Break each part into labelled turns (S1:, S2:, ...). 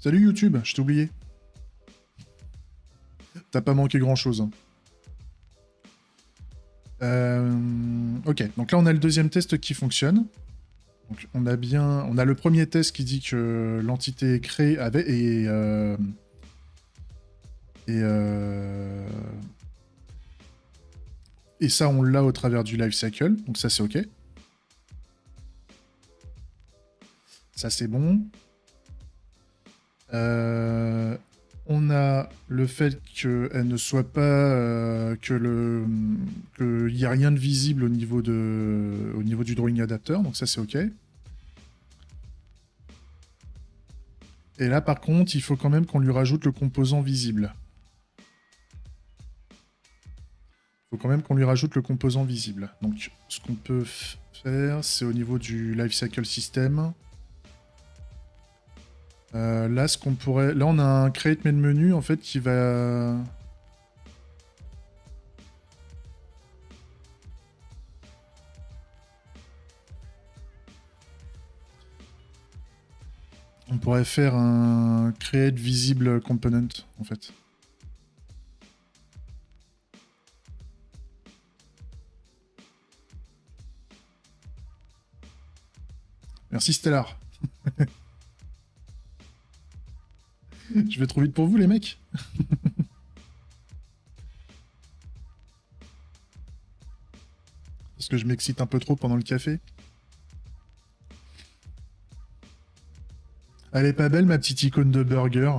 S1: Salut YouTube, je t'ai oublié. T'as pas manqué grand-chose. Hein. Ok, donc là on a le deuxième test qui fonctionne. Donc on a le premier test qui dit que l'entité créée avait et, euh, et ça on l'a au travers du life cycle, donc ça c'est ok. Ça c'est bon. On a le fait qu'elle ne soit pas qu'il n'y a rien de visible au niveau du drawing adapter, donc ça c'est ok. Et là par contre, il faut quand même qu'on lui rajoute le composant visible. Il faut quand même qu'on lui rajoute le composant visible. Donc ce qu'on peut faire, c'est au niveau du lifecycle system. Là, ce qu'on pourrait... Là, on a un create main menu, en fait, qui va... On pourrait faire un create visible component, en fait. Merci Stellar. Je vais trop vite pour vous, les mecs. Parce que je m'excite un peu trop pendant le café. Elle est pas belle, ma petite icône de burger.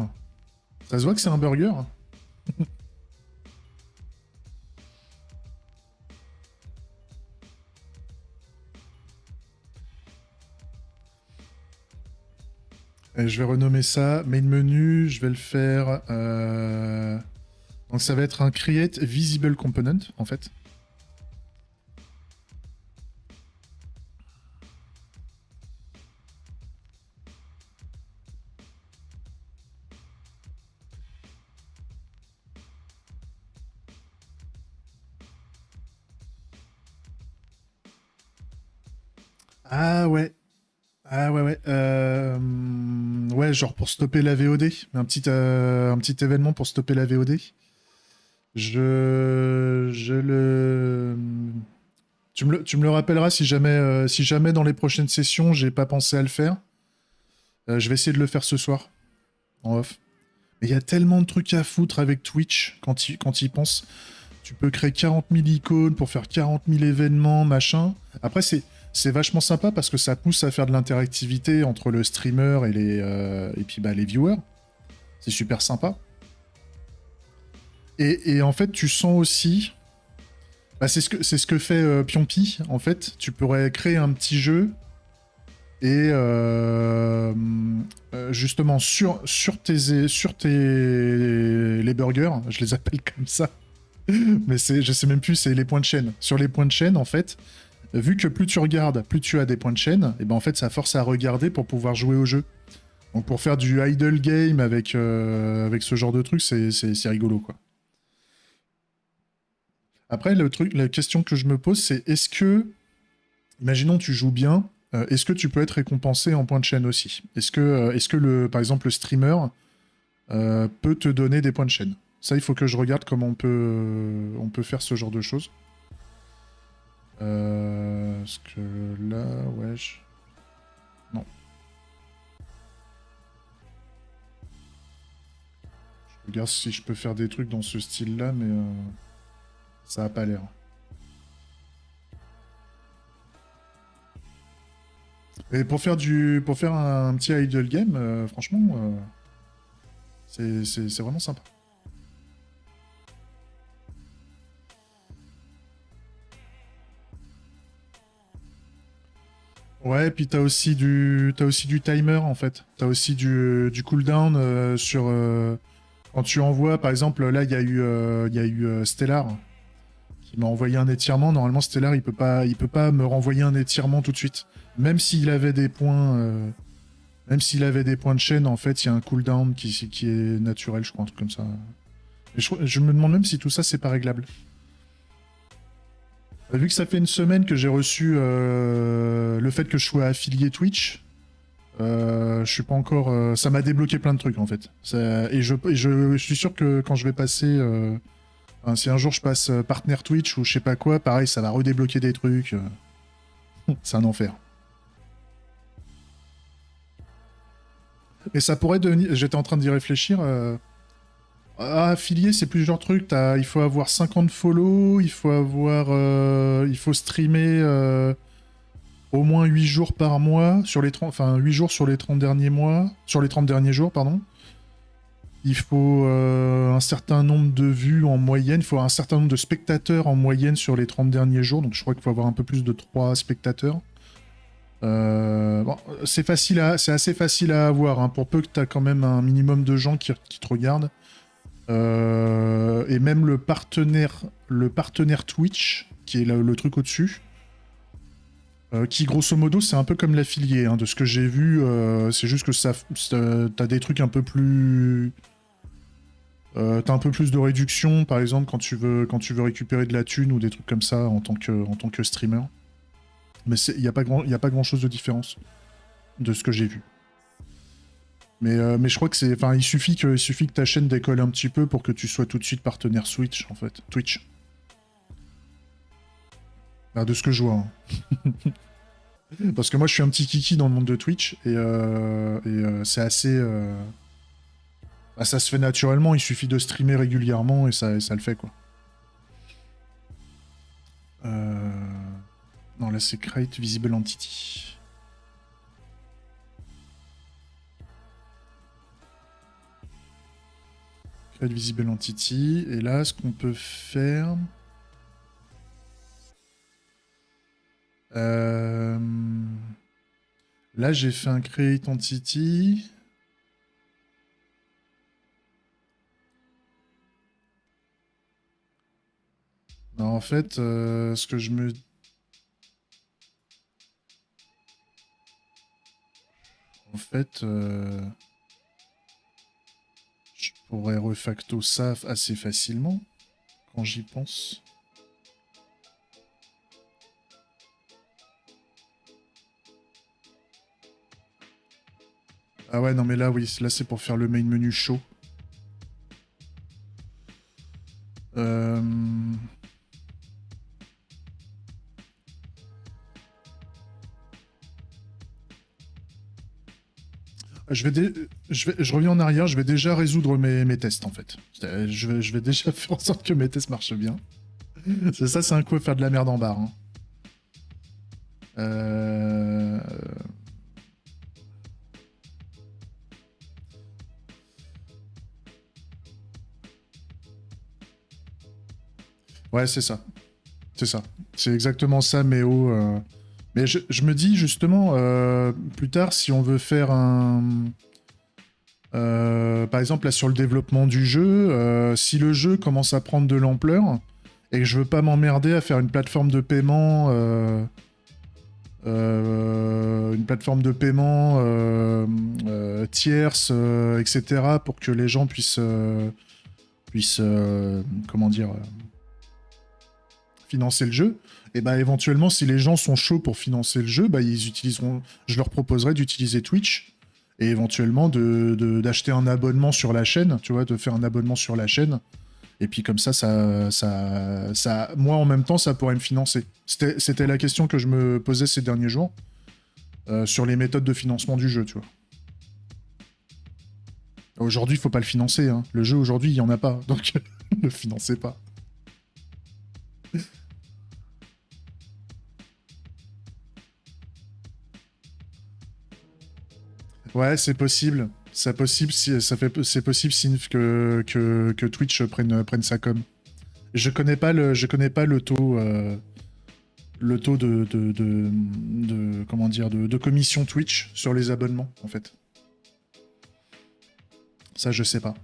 S1: Ça se voit que c'est un burger. Et je vais renommer ça main menu. Je vais le faire... Donc ça va être un create visible component, en fait. Ah ouais. Ah ouais, ouais. Ouais, genre pour stopper la VOD. Un petit événement pour stopper la VOD. Je le... Tu me le rappelleras si jamais dans les prochaines sessions, j'ai pas pensé à le faire. Je vais essayer de le faire ce soir, en off. Mais il y a tellement de trucs à foutre avec Twitch quand il pense. Tu peux créer 40 000 icônes pour faire 40 000 événements, machin. Après, c'est vachement sympa parce que ça pousse à faire de l'interactivité entre le streamer et puis bah, les viewers. C'est super sympa. Et en fait, tu sens aussi... Bah, c'est ce que fait Pyompi. En fait, tu pourrais créer un petit jeu et justement sur les burgers, je les appelle comme ça. Mais je sais même plus, c'est les points de chaîne. Sur les points de chaîne, en fait, vu que plus tu regardes, plus tu as des points de chaîne, et ben en fait, ça force à regarder pour pouvoir jouer au jeu. Donc pour faire du idle game avec ce genre de truc, c'est rigolo, quoi. Après, la question que je me pose, c'est est-ce que, imaginons tu joues bien, est-ce que tu peux être récompensé en points de chaîne aussi? Est-ce que par exemple, le streamer peut te donner des points de chaîne? Ça, il faut que je regarde comment on peut faire ce genre de choses. Parce que là, ouais, non. Je regarde si je peux faire des trucs dans ce style-là, mais ça a pas l'air. Et pour faire un petit idle game, franchement, c'est vraiment sympa. Ouais, et puis t'as aussi du timer en fait. T'as aussi du cooldown sur quand tu envoies, par exemple, là il y a eu Stellar qui m'a envoyé un étirement. Normalement, Stellar il peut pas me renvoyer un étirement tout de suite, même s'il avait des points, même s'il avait des points de chaîne. En fait, il y a un cooldown qui est naturel, je crois, un truc comme ça. Et je me demande même si tout ça c'est pas réglable. Vu que ça fait une semaine que j'ai reçu le fait que je sois affilié Twitch, Je suis pas encore. Ça m'a débloqué plein de trucs en fait. Et je suis sûr que quand je vais passer. Enfin, si un jour je passe partenaire Twitch ou je sais pas quoi, pareil, ça va redébloquer des trucs. C'est un enfer. Et ça pourrait devenir. J'étais en train d'y réfléchir. Affilié, c'est plusieurs trucs. Il faut avoir 50 follow, il faut streamer au moins 8 jours par mois, sur les 30, enfin 8 jours sur les 30 derniers mois, sur les 30 derniers jours, pardon. Il faut un certain nombre de vues en moyenne, il faut un certain nombre de spectateurs en moyenne sur les 30 derniers jours, donc je crois qu'il faut avoir un peu plus de 3 spectateurs. Bon, c'est assez facile à avoir, hein, pour peu que tu as quand même un minimum de gens qui te regardent. Et même le partenaire Twitch, qui est le truc au-dessus, qui grosso modo c'est un peu comme l'affilié, hein, de ce que j'ai vu, c'est juste que t'as des trucs un peu plus... t'as un peu plus de réduction, par exemple, quand tu veux récupérer de la thune ou des trucs comme ça en tant que streamer. Mais il n'y a pas grand chose de différence de ce que j'ai vu. Mais je crois que c'est... Enfin, il suffit que ta chaîne décolle un petit peu pour que tu sois tout de suite partenaire Switch, en fait. Twitch. Bah, de ce que je vois. Hein. Parce que moi, je suis un petit kiki dans le monde de Twitch, et c'est assez... Bah, ça se fait naturellement, il suffit de streamer régulièrement, et ça le fait, quoi. Non, là, c'est Create Visible Entity. Create Visible Entity, et là, ce qu'on peut faire... Là, j'ai fait un Create Entity. Non, en fait, ce que je me... En fait, je pourrais refacto ça assez facilement, quand j'y pense. Ah ouais, non mais là, oui, là c'est pour faire le main menu chaud. Je reviens en arrière, je vais déjà résoudre mes tests en fait. Je vais déjà faire en sorte que mes tests marchent bien. Ça, c'est un coup à faire de la merde en barre. Hein. Ouais, c'est ça. C'est ça. C'est exactement ça, Méo. Mais je me dis justement, plus tard, si on veut faire un... par exemple, là sur le développement du jeu, si le jeu commence à prendre de l'ampleur et que je veux pas m'emmerder à faire une plateforme de paiement, tierce, etc., pour que les gens puissent comment dire, financer le jeu. Et bah éventuellement, si les gens sont chauds pour financer le jeu, bah je leur proposerai d'utiliser Twitch et éventuellement d'acheter un abonnement sur la chaîne, tu vois, de faire un abonnement sur la chaîne. Et puis comme moi en même temps, ça pourrait me financer. C'était la question que je me posais ces derniers jours sur les méthodes de financement du jeu, tu vois. Aujourd'hui, il faut pas le financer. Hein. Le jeu aujourd'hui, il y en a pas, donc ne le financez pas. Ouais, c'est possible. C'est possible si c'est possible que Twitch prenne sa com. Je connais pas le taux de comment dire de commission Twitch sur les abonnements en fait. Ça je sais pas.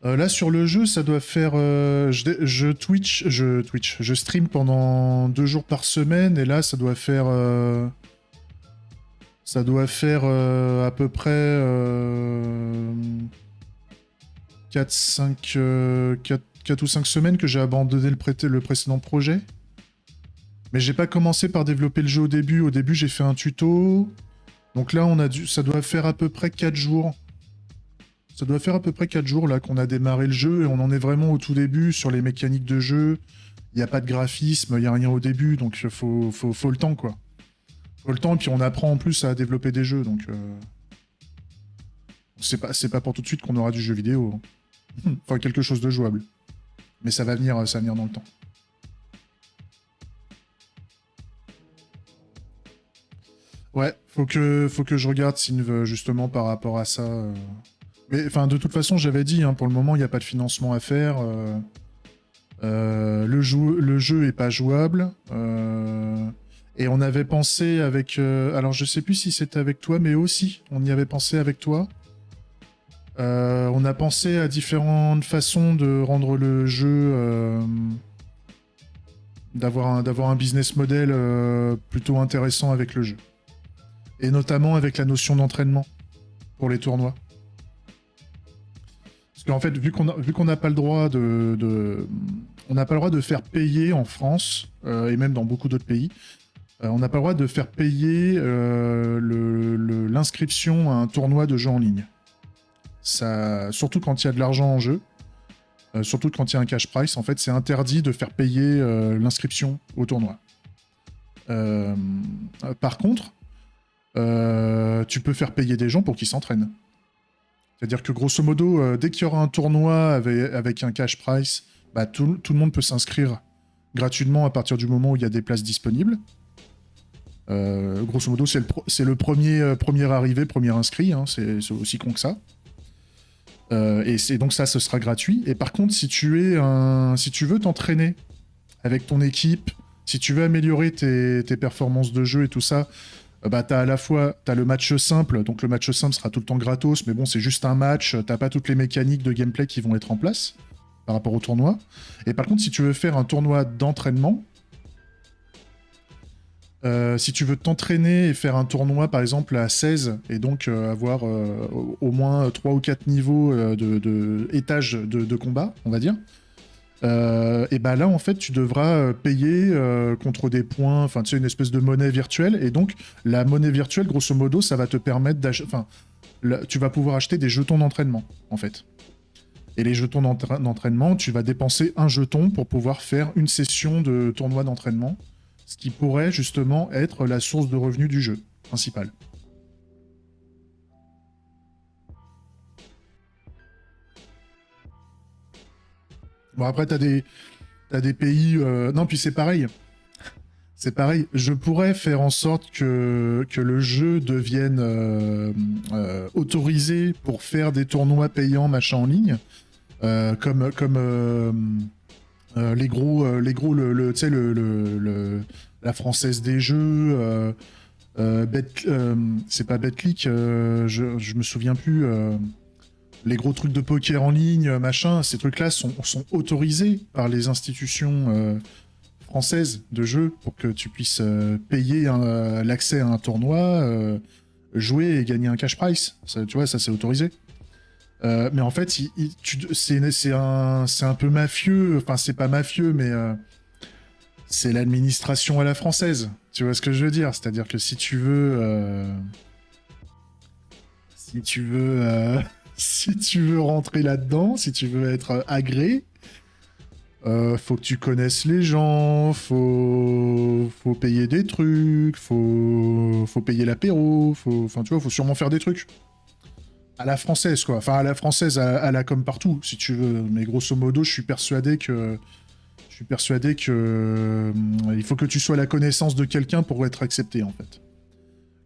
S1: Là sur le jeu, ça doit faire je stream pendant 2 jours par semaine et là ça doit faire à peu près 4 ou 5 semaines que j'ai abandonné le précédent projet. Mais j'ai pas commencé par développer le jeu au début. Au début, j'ai fait un tuto. Donc là, ça doit faire à peu près 4 jours. Ça doit faire à peu près 4 jours là qu'on a démarré le jeu et on en est vraiment au tout début sur les mécaniques de jeu. Il n'y a pas de graphisme, il n'y a rien au début, donc faut le temps quoi. Faut le temps et puis on apprend en plus à développer des jeux, donc c'est pas pour tout de suite qu'on aura du jeu vidéo. Enfin quelque chose de jouable. Mais ça va venir dans le temps. Ouais, faut que je regarde Sinve justement par rapport à ça. Mais enfin, de toute façon, j'avais dit, hein, pour le moment, il n'y a pas de financement à faire. Le jeu est pas jouable. Et on avait pensé avec. Alors, je sais plus si c'était avec toi, mais aussi, on y avait pensé avec toi. On a pensé à différentes façons de rendre le jeu. D'avoir un business model plutôt intéressant avec le jeu. Et notamment avec la notion d'entraînement pour les tournois. Parce qu'en fait, vu qu'on n'a pas le droit on n'a pas le droit de faire payer en France et même dans beaucoup d'autres pays. On n'a pas le droit de faire payer l'inscription à un tournoi de jeu en ligne. Ça, surtout quand il y a de l'argent en jeu, surtout quand il y a un cash price, en fait, c'est interdit de faire payer l'inscription au tournoi. Par contre, tu peux faire payer des gens pour qu'ils s'entraînent. C'est-à-dire que grosso modo, dès qu'il y aura un tournoi avec un cash price, bah, tout le monde peut s'inscrire gratuitement à partir du moment où il y a des places disponibles. Grosso modo, c'est le premier arrivé, premier inscrit, hein, c'est aussi con que ça. Et donc ça, ce sera gratuit. Et par contre, si tu veux t'entraîner avec ton équipe, si tu veux améliorer tes performances de jeu et tout ça, bah t'as le match simple, donc le match simple sera tout le temps gratos, mais bon, c'est juste un match, t'as pas toutes les mécaniques de gameplay qui vont être en place par rapport au tournoi. Et par contre, si tu veux faire un tournoi d'entraînement, si tu veux t'entraîner et faire un tournoi par exemple à 16 et donc avoir au moins 3 ou 4 niveaux de étages de combat, on va dire, et bah là en fait tu devras payer contre des points, enfin tu sais, une espèce de monnaie virtuelle, et donc la monnaie virtuelle grosso modo ça va te permettre d'acheter, enfin tu vas pouvoir acheter des jetons d'entraînement en fait. Et les jetons d'entraînement, tu vas dépenser un jeton pour pouvoir faire une session de tournoi d'entraînement, ce qui pourrait justement être la source de revenus du jeu principal. Bon après t'as des pays, non puis c'est pareil. C'est pareil, je pourrais faire en sorte que le jeu devienne autorisé pour faire des tournois payants machin en ligne, comme tu sais, la française des jeux, c'est pas Betclic, je me souviens plus, les gros trucs de poker en ligne, machin, ces trucs-là sont autorisés par les institutions française de jeu pour que tu puisses payer l'accès à un tournoi, jouer et gagner un cash price. Ça, tu vois, ça c'est autorisé. Mais en fait, c'est un peu mafieux. Enfin, c'est pas mafieux, mais c'est l'administration à la française. Tu vois ce que je veux dire? C'est-à-dire que si tu veux rentrer là-dedans, si tu veux être agréé, faut que tu connaisses les gens, faut payer des trucs, faut payer l'apéro, enfin tu vois, faut sûrement faire des trucs. À la française quoi, enfin à la française, à la comme partout si tu veux, mais grosso modo il faut que tu sois à la connaissance de quelqu'un pour être accepté en fait.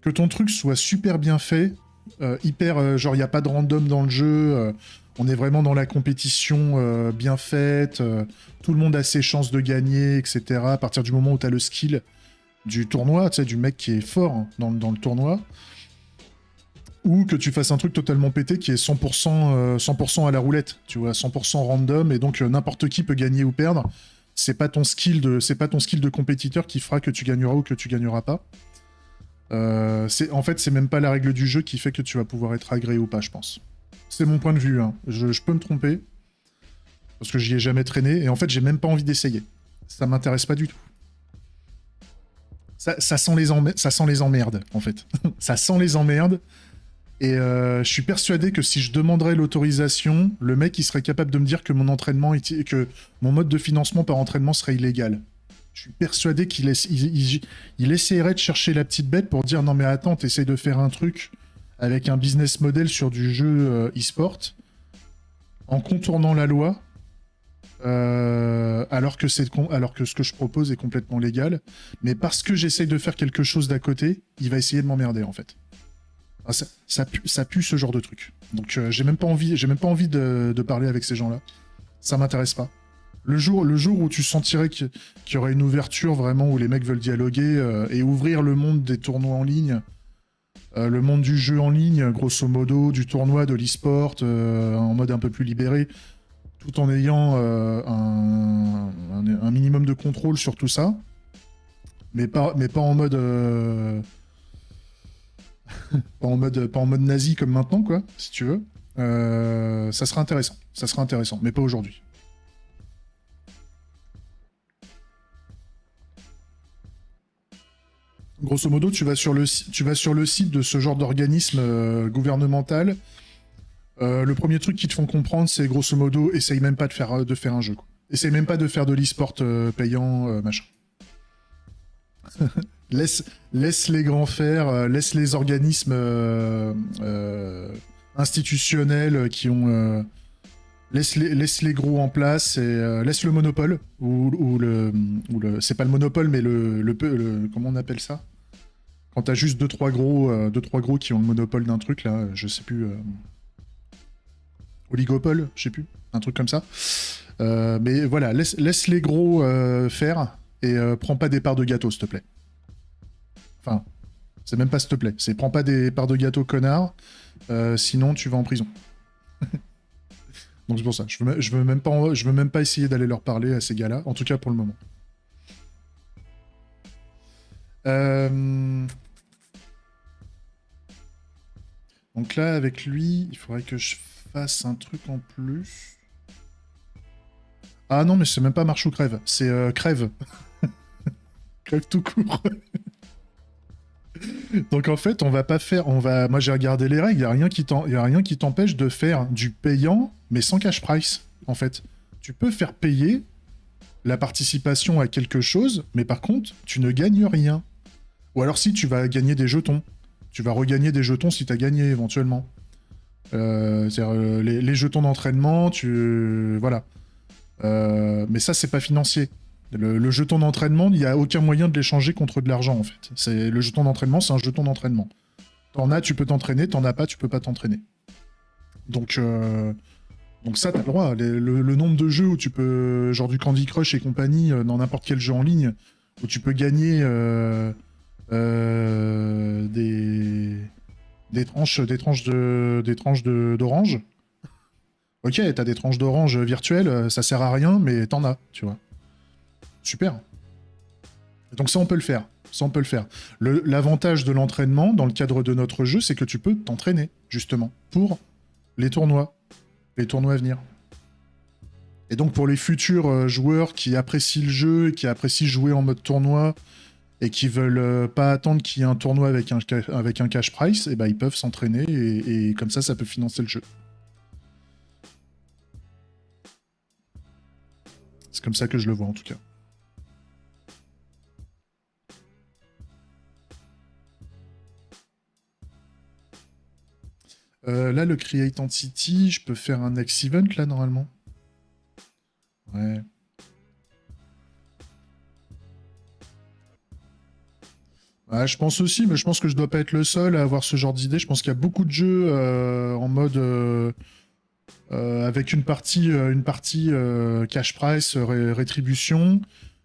S1: Que ton truc soit super bien fait, genre il n'y a pas de random dans le jeu, on est vraiment dans la compétition bien faite, tout le monde a ses chances de gagner, etc. À partir du moment où tu as le skill du tournoi, tu sais, du mec qui est fort hein, dans le tournoi, ou que tu fasses un truc totalement pété qui est 100% à la roulette, tu vois, 100% random, et donc n'importe qui peut gagner ou perdre. C'est pas ton skill de compétiteur qui fera que tu gagneras ou que tu gagneras pas. En fait, c'est même pas la règle du jeu qui fait que tu vas pouvoir être agréé ou pas, je pense. C'est mon point de vue, hein. Je peux me tromper, parce que j'y ai jamais traîné, et en fait, j'ai même pas envie d'essayer. Ça m'intéresse pas du tout. ça sent ça sent les emmerdes, en fait. Ça sent les emmerdes. Et je suis persuadé que si je demanderais l'autorisation, le mec il serait capable de me dire que mon entraînement, que mon mode de financement par entraînement serait illégal. Je suis persuadé il essaierait de chercher la petite bête pour dire non mais attends, t'essayes de faire un truc avec un business model sur du jeu e-sport en contournant la loi, alors que ce que je propose est complètement légal. Mais parce que j'essaye de faire quelque chose d'à côté, il va essayer de m'emmerder en fait. Ah, ça pue ce genre de truc. Donc j'ai même pas envie de parler avec ces gens-là. Ça m'intéresse pas. Le jour où tu sentirais qu'il y aurait une ouverture vraiment où les mecs veulent dialoguer et ouvrir le monde des tournois en ligne, le monde du jeu en ligne, grosso modo, du tournoi, de l'e-sport, en mode un peu plus libéré, tout en ayant un minimum de contrôle sur tout ça, mais pas en mode pas en mode nazi comme maintenant, quoi, si tu veux. Ça sera intéressant. Ça sera intéressant, mais pas aujourd'hui. Grosso modo, tu vas sur le site de ce genre d'organisme gouvernemental. Le premier truc qu'ils te font comprendre, c'est grosso modo, essaye même pas de faire un jeu. Quoi. Essaye même pas de faire de l'e-sport payant, machin. Laisse, laisse les grands faire, laisse les organismes institutionnels qui ont laisse les gros en place et laisse le monopole ou le c'est pas le monopole mais comment on appelle ça quand t'as juste deux trois gros qui ont le monopole d'un truc là, je sais plus, oligopole, je sais plus, un truc comme ça. Mais voilà, laisse les gros faire et prends pas des parts de gâteau s'il te plaît. Enfin, c'est même pas s'il te plaît, c'est prends pas des parts de gâteau connard, sinon tu vas en prison. Donc c'est pour ça, je veux même pas essayer d'aller leur parler à ces gars-là, en tout cas pour le moment. Euh, Donc là, avec lui, il faudrait que je fasse un truc en plus. Ah non, mais c'est même pas marche ou crève, c'est crève. Crève tout court. Donc en fait, on va pas faire, moi j'ai regardé les règles, y a rien qui t'empêche de faire du payant, mais sans cash price. En fait, tu peux faire payer la participation à quelque chose, mais par contre, tu ne gagnes rien. Ou alors si tu vas gagner des jetons, tu vas regagner des jetons si tu as gagné éventuellement. C'est-à-dire les jetons d'entraînement, voilà. Mais ça, c'est pas financier. Le jeton d'entraînement, il n'y a aucun moyen de l'échanger contre de l'argent, en fait. Le jeton d'entraînement, c'est un jeton d'entraînement. T'en as, tu peux t'entraîner, t'en as pas, tu peux pas t'entraîner. Donc, donc ça, t'as le droit. Le nombre de jeux où tu peux, genre du Candy Crush et compagnie, dans n'importe quel jeu en ligne, où tu peux gagner des tranches d'orange. Ok, t'as des tranches d'orange virtuelles, ça sert à rien, mais t'en as, tu vois. Super. Donc ça, on peut le faire. Ça, on peut le faire. L'avantage de l'entraînement, dans le cadre de notre jeu, c'est que tu peux t'entraîner, justement, pour les tournois à venir. Et donc pour les futurs joueurs qui apprécient le jeu, et qui apprécient jouer en mode tournoi, et qui veulent pas attendre qu'il y ait un tournoi avec un cash price, et ben ils peuvent s'entraîner, et comme ça peut financer le jeu. C'est comme ça que je le vois, en tout cas. Là, le Create Entity, je peux faire un next event, là, normalement. Ouais. Ouais, je pense aussi, mais je pense que je dois pas être le seul à avoir ce genre d'idée. Je pense qu'il y a beaucoup de jeux en mode avec une partie cash price, rétribution,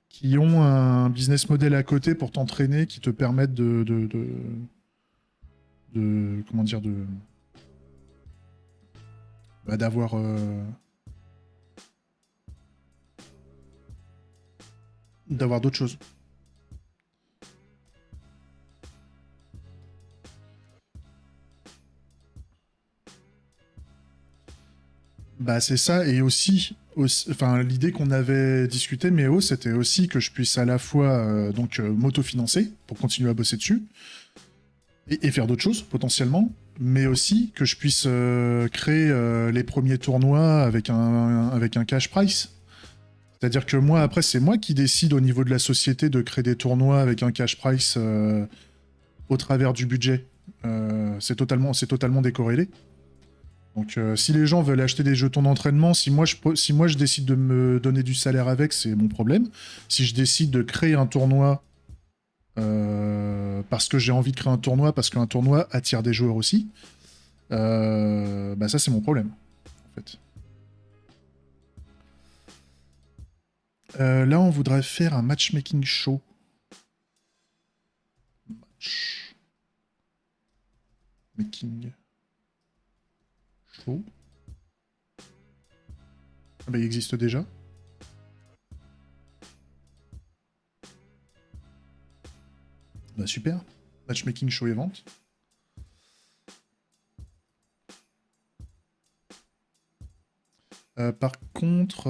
S1: qui ont un business model à côté pour t'entraîner, qui te permettent comment dire, d'avoir d'avoir d'autres choses. Bah c'est ça, et enfin l'idée qu'on avait discuté, Méo, c'était aussi que je puisse à la fois m'autofinancer pour continuer à bosser dessus, et faire d'autres choses potentiellement, mais aussi que je puisse créer les premiers tournois avec un cash price. C'est-à-dire que moi, après, c'est moi qui décide au niveau de la société de créer des tournois avec un cash price au travers du budget. C'est totalement décorrélé. Donc, si les gens veulent acheter des jetons d'entraînement, si moi je décide de me donner du salaire avec, c'est mon problème. Si je décide de créer un tournoi parce que j'ai envie de créer un tournoi, parce qu'un tournoi attire des joueurs aussi, bah ça c'est mon problème, en fait. Là, on voudrait faire un matchmaking show. Matchmaking show. Ah bah, il existe déjà. Bah super. Matchmaking show et vente. Par contre...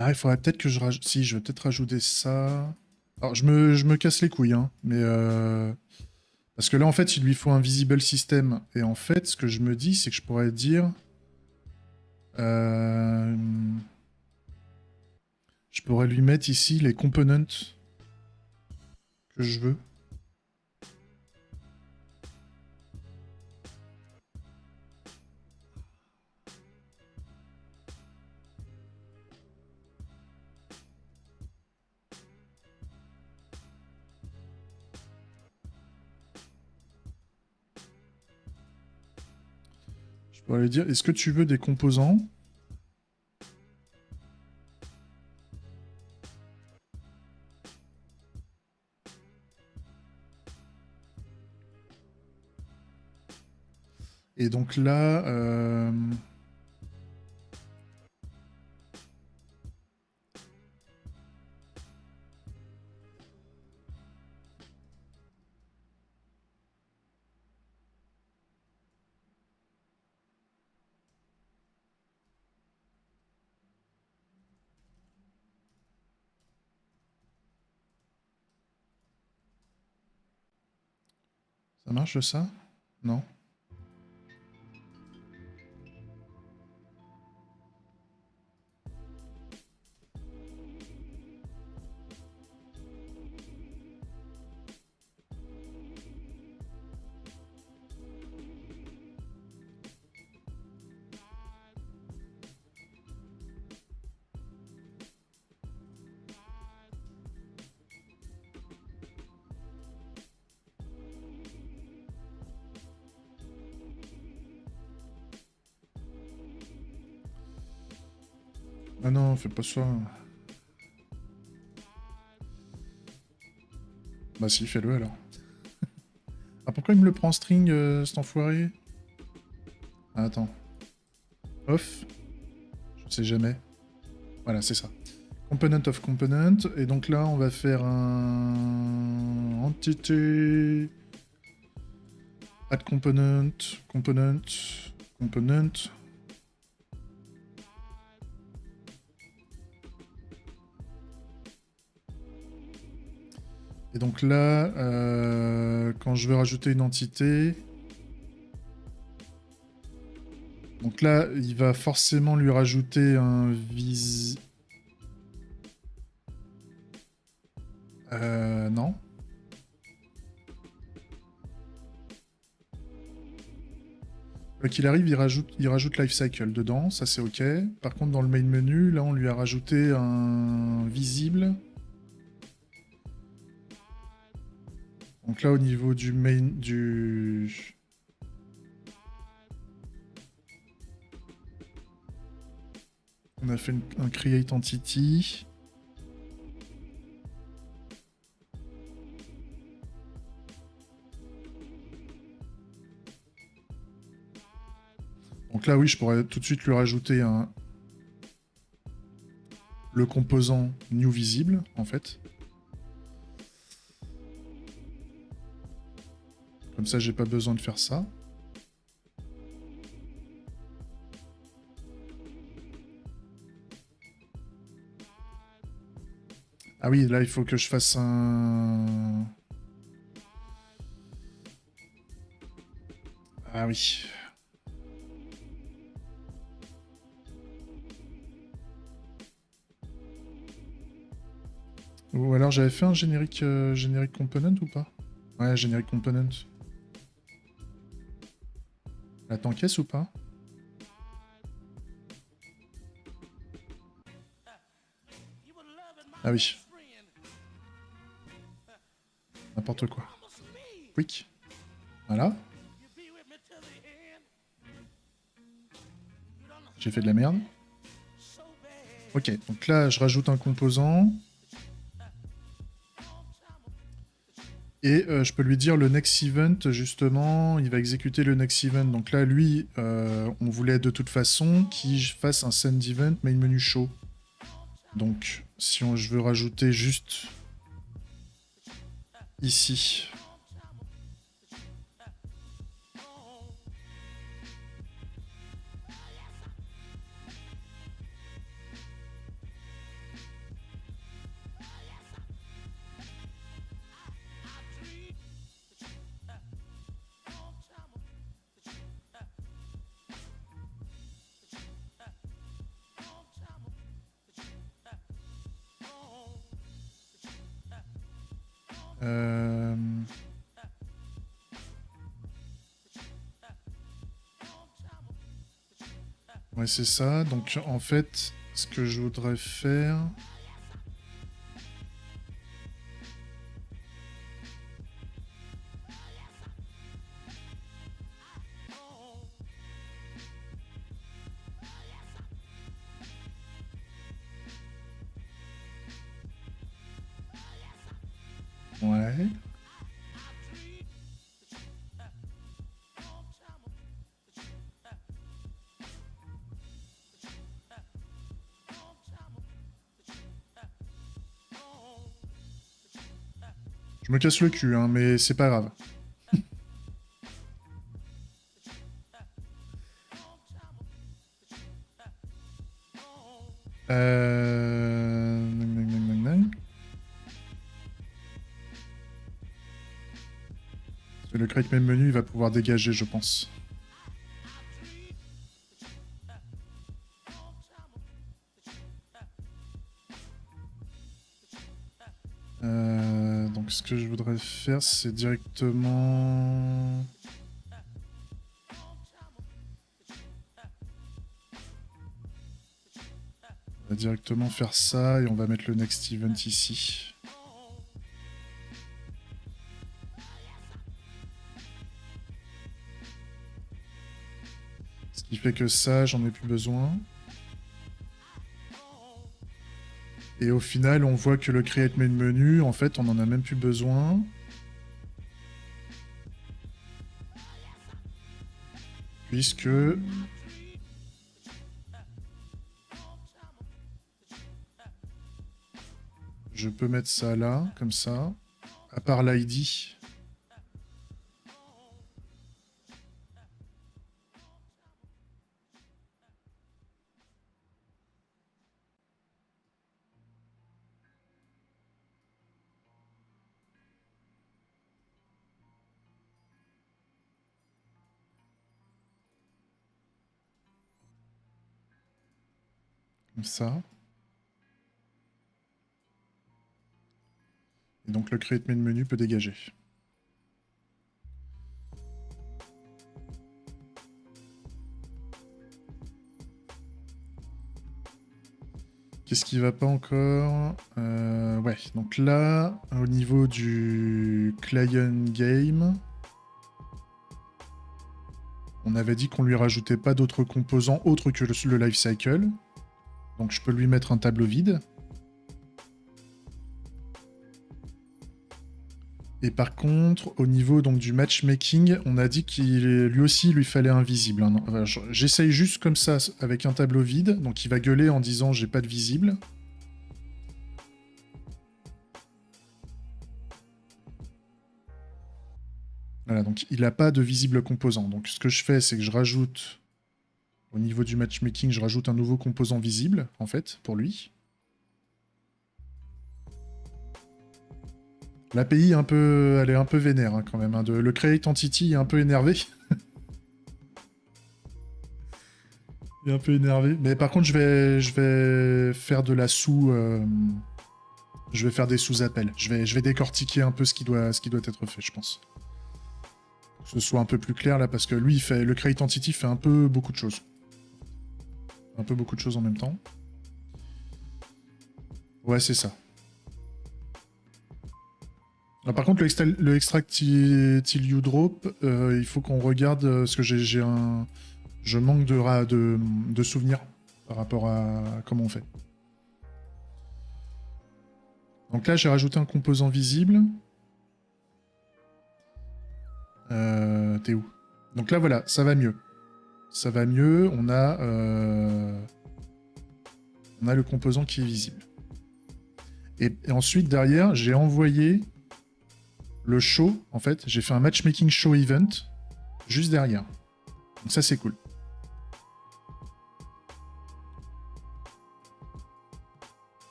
S1: Ah, il faudrait peut-être que je rajoute... Si, je vais peut-être rajouter ça. Alors, je me casse les couilles, hein, mais... Parce que là, en fait, il lui faut un visible system. Et en fait, ce que je me dis, c'est que je pourrais dire... Je pourrais lui mettre ici les components que je veux. Je pourrais lui dire, est-ce que tu veux des composants ? Et donc là... Ça marche ça ? Non ? Ah non, fais pas ça. Bah si, fais-le alors. Ah pourquoi il me le prend en string, cet enfoiré ? Ah, attends. Off. Je sais jamais. Voilà, c'est ça. Component of component. Et donc là, on va faire un... Entity... Add component... Component... Component... Et donc là, quand je veux rajouter une entité... Donc là, il va forcément lui rajouter un non. Quoi qu'il arrive, il rajoute Lifecycle dedans, ça c'est ok. Par contre, dans le main menu, là, on lui a rajouté un visible. Donc là, au niveau du main... On a fait un create entity. Donc là, oui, je pourrais tout de suite lui rajouter le composant new visible, en fait. Comme ça, j'ai pas besoin de faire ça. Ah oui, là, il faut que je fasse un... Ah oui. Ou alors j'avais fait un générique, générique component ou pas? Ouais, générique component. La t'encaisse ou pas? Ah oui. N'importe quoi. Quick. Voilà. J'ai fait de la merde. Ok, donc là, je rajoute un composant. Et je peux lui dire le next event, justement, il va exécuter le next event. Donc là, lui, on voulait de toute façon qu'il fasse un send event main menu show. Donc, si je veux rajouter juste ici. Ouais, c'est ça. Donc, en fait, ce que je voudrais faire... Ouais. Je me casse le cul, hein, mais c'est pas grave. Le create main menu, il va pouvoir dégager, je pense. Donc ce que je voudrais faire, c'est directement... On va directement faire ça et on va mettre le next event ici. Ce qui fait que ça, j'en ai plus besoin. Et au final, on voit que le create main menu, en fait, on en a même plus besoin. Puisque... je peux mettre ça là, comme ça. À part l'ID. Comme ça. Et donc le create main menu peut dégager. Qu'est-ce qui va pas encore? Ouais, donc là, au niveau du client game, on avait dit qu'on lui rajoutait pas d'autres composants autres que le lifecycle. Donc je peux lui mettre un tableau vide. Et par contre, au niveau donc, du matchmaking, on a dit qu'il lui aussi lui fallait un visible. Hein. Enfin, j'essaye juste comme ça avec un tableau vide, donc il va gueuler en disant j'ai pas de visible. Voilà, donc il n'a pas de visible composant. Donc ce que je fais, c'est que je rajoute, au niveau du matchmaking, je rajoute un nouveau composant visible, en fait, pour lui. L'API, elle est un peu vénère, hein, quand même. Hein. Le create entity est un peu énervé. Il est un peu énervé. Mais par contre, je vais faire de la sous... je vais faire des sous-appels. Je vais décortiquer un peu ce qui doit être fait, je pense. Pour que ce soit un peu plus clair, là, parce que lui, le create entity fait un peu beaucoup de choses. Un peu beaucoup de choses en même temps. Ouais, c'est ça. Alors, par contre, le extract till you drop, il faut qu'on regarde, parce que j'ai un... Je manque de souvenirs par rapport à comment on fait. Donc là, j'ai rajouté un composant visible. T'es où? Donc là, voilà, ça va mieux. Ça va mieux, on a le composant qui est visible. Et ensuite, derrière, j'ai envoyé le show, en fait. J'ai fait un matchmaking show event juste derrière. Donc ça, c'est cool.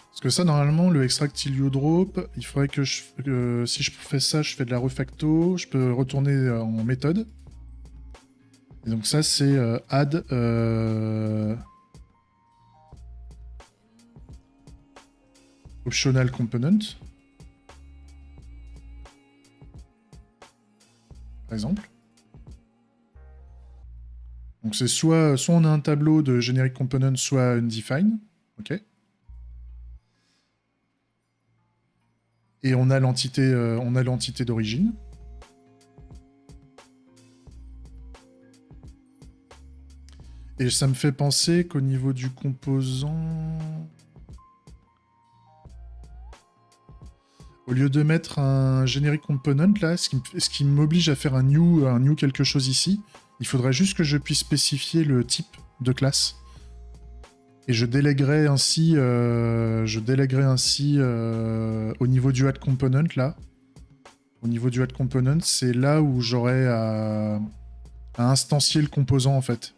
S1: Parce que ça, normalement, le extract till you drop, il faudrait que si je fais ça, je fais de la refacto, je peux retourner en méthode. Et donc ça, c'est add optional component. Par exemple. Donc c'est soit on a un tableau de generic component, soit undefined. Ok. Et on a l'entité d'origine. Et ça me fait penser qu'au niveau du composant, au lieu de mettre un generic component là, ce qui m'oblige à faire un new quelque chose ici, il faudrait juste que je puisse spécifier le type de classe. Et je délèguerai ainsi, au niveau du add component là. Au niveau du add component, c'est là où j'aurai à instancier le composant en fait.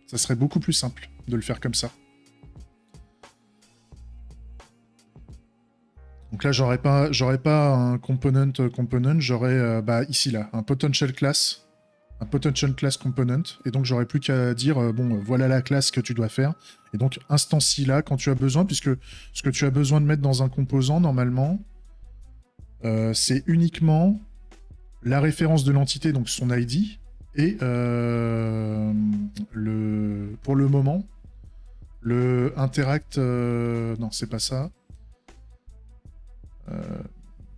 S1: Ça serait beaucoup plus simple de le faire comme ça. Donc là, j'aurais pas un component, j'aurais ici là un potential class component, et donc j'aurais plus qu'à dire bon, voilà la classe que tu dois faire, et donc instancie là quand tu as besoin, puisque ce que tu as besoin de mettre dans un composant normalement, c'est uniquement la référence de l'entité, donc son ID, et pour le moment, le interact, non c'est pas ça.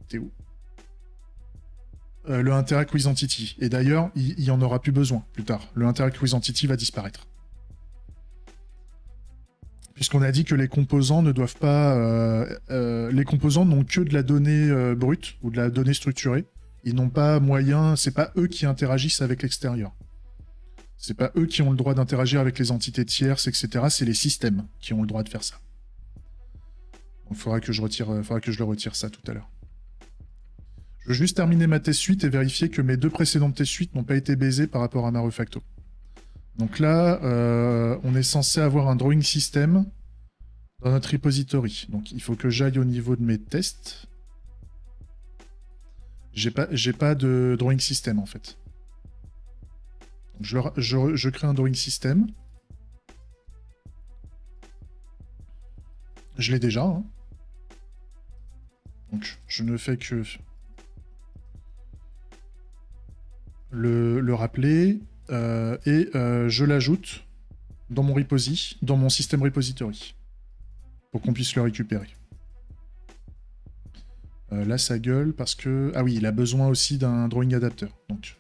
S1: T'es où? Le interact with entity. Et d'ailleurs, il y en aura plus besoin plus tard. Le interact with entity va disparaître. Puisqu'on a dit que les composants ne doivent pas... les composants n'ont que de la donnée brute ou de la donnée structurée. Ils n'ont pas moyen... C'est pas eux qui interagissent avec l'extérieur. C'est pas eux qui ont le droit d'interagir avec les entités tierces, etc. C'est les systèmes qui ont le droit de faire ça. Donc faudra que je le retire ça tout à l'heure. Je veux juste terminer ma test suite et vérifier que mes deux précédentes test suites n'ont pas été baisées par rapport à ma refacto. Donc là, on est censé avoir un drawing system dans notre repository. Donc il faut que j'aille au niveau de mes tests. J'ai pas de drawing system en fait. Donc je crée un drawing system. Je l'ai déjà. Hein. Donc je ne fais que le rappeler et je l'ajoute dans mon repository, dans mon système repository, pour qu'on puisse le récupérer. Là, ça gueule parce que... Ah oui, il a besoin aussi d'un drawing adapter. Donc,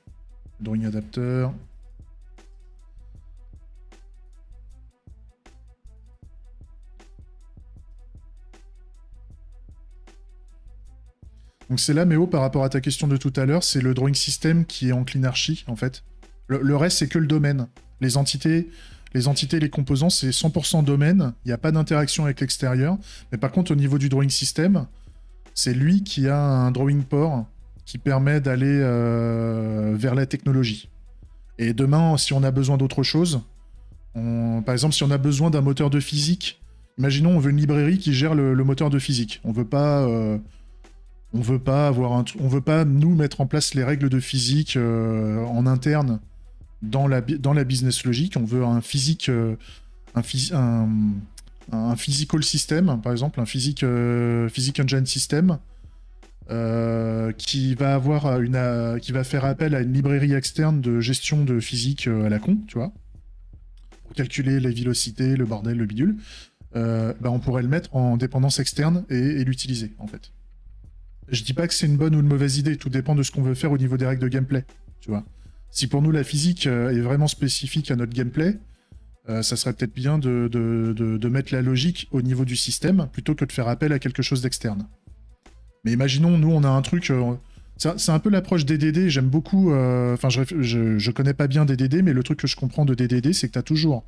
S1: drawing adapter... Donc c'est là, Méo, par rapport à ta question de tout à l'heure, c'est le drawing system qui est en cleanarchy, en fait. Le reste, c'est que le domaine. Les entités, les composants, c'est 100% domaine. Il n'y a pas d'interaction avec l'extérieur. Mais par contre, au niveau du drawing system, c'est lui qui a un drawing port qui permet d'aller vers la technologie. Et demain, si on a besoin d'autre chose, par exemple, si on a besoin d'un moteur de physique, imaginons on veut une librairie qui gère le moteur de physique. On veut pas on veut pas nous mettre en place les règles de physique en interne dans la business logic. On veut un physique, un physical system, par exemple, un physique engine system. Qui va qui va faire appel à une librairie externe de gestion de physique à la con, tu vois, pour calculer les vélocités, le bordel, le bidule. On pourrait le mettre en dépendance externe et l'utiliser, en fait. Je dis pas que c'est une bonne ou une mauvaise idée, tout dépend de ce qu'on veut faire au niveau des règles de gameplay, tu vois. Si pour nous la physique est vraiment spécifique à notre gameplay, ça serait peut-être bien de mettre la logique au niveau du système plutôt que de faire appel à quelque chose d'externe. Mais imaginons, nous, on a un truc... c'est un peu l'approche des DD, j'aime beaucoup... Enfin, je connais pas bien des DD, mais le truc que je comprends de DDD, c'est que tu as toujours...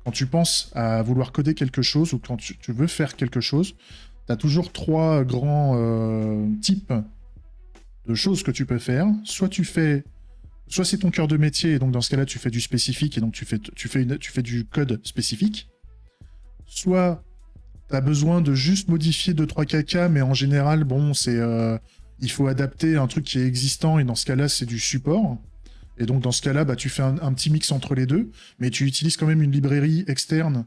S1: Quand tu penses à vouloir coder quelque chose, ou quand tu veux faire quelque chose, tu as toujours 3 grands types de choses que tu peux faire. Soit c'est ton cœur de métier, et donc dans ce cas-là, tu fais du spécifique, et donc tu fais du code spécifique. Soit... T'as besoin de juste modifier 2-3 caca, mais en général, bon, il faut adapter un truc qui est existant, et dans ce cas-là, c'est du support. Et donc, dans ce cas-là, tu fais un petit mix entre les deux, mais tu utilises quand même une librairie externe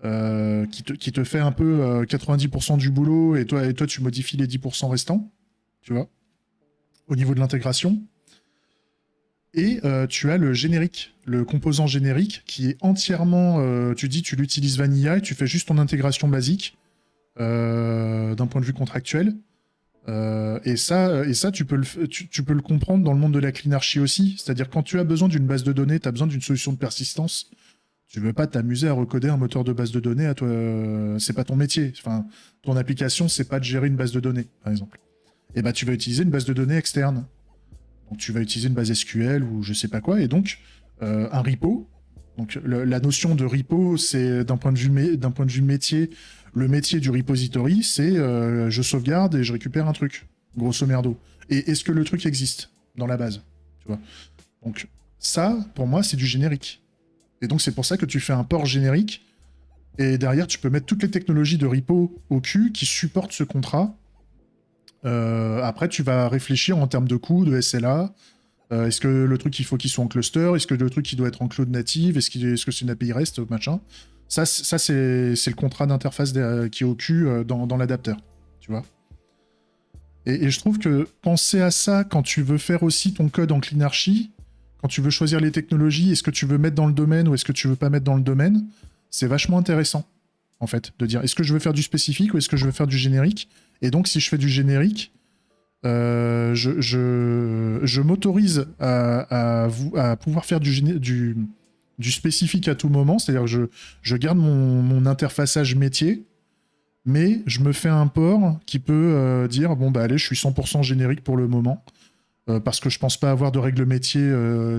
S1: qui te fait un peu 90% du boulot, et toi, tu modifies les 10% restants, tu vois, au niveau de l'intégration. Et tu as le générique, le composant générique, qui est entièrement... tu l'utilises vanilla et tu fais juste ton intégration basique d'un point de vue contractuel. Et ça tu peux le comprendre dans le monde de la cleanarchy aussi. C'est-à-dire quand tu as besoin d'une base de données, tu as besoin d'une solution de persistance, tu ne veux pas t'amuser à recoder un moteur de base de données à toi. C'est pas ton métier. Enfin, ton application, c'est pas de gérer une base de données, par exemple. Et tu vas utiliser une base de données externe. Donc tu vas utiliser une base SQL ou je sais pas quoi, et donc un repo. Donc la notion de repo, c'est d'un point de vue métier, le métier du repository, c'est je sauvegarde et je récupère un truc, grosso merdo. Et est-ce que le truc existe dans la base, tu vois? Donc ça, pour moi, c'est du générique. Et donc c'est pour ça que tu fais un port générique, et derrière tu peux mettre toutes les technologies de repo au cul qui supportent ce contrat. Après, tu vas réfléchir en termes de coûts, de SLA. Est-ce que le truc, il faut qu'il soit en cluster? Est-ce que le truc, il doit être en cloud native? Est-ce que c'est une API REST, machin? Ça c'est le contrat d'interface qui est au cul dans l'adapteur, tu vois. Et je trouve que penser à ça quand tu veux faire aussi ton code en cleanarchy, quand tu veux choisir les technologies, est-ce que tu veux mettre dans le domaine ou est-ce que tu veux pas mettre dans le domaine, c'est vachement intéressant, en fait, de dire est-ce que je veux faire du spécifique ou est-ce que je veux faire du générique? Et donc, si je fais du générique, je m'autorise à pouvoir faire du spécifique à tout moment, c'est-à-dire que je garde mon interfaçage métier, mais je me fais un port qui peut dire bon, allez, je suis 100% générique pour le moment, parce que je pense pas avoir de règles métier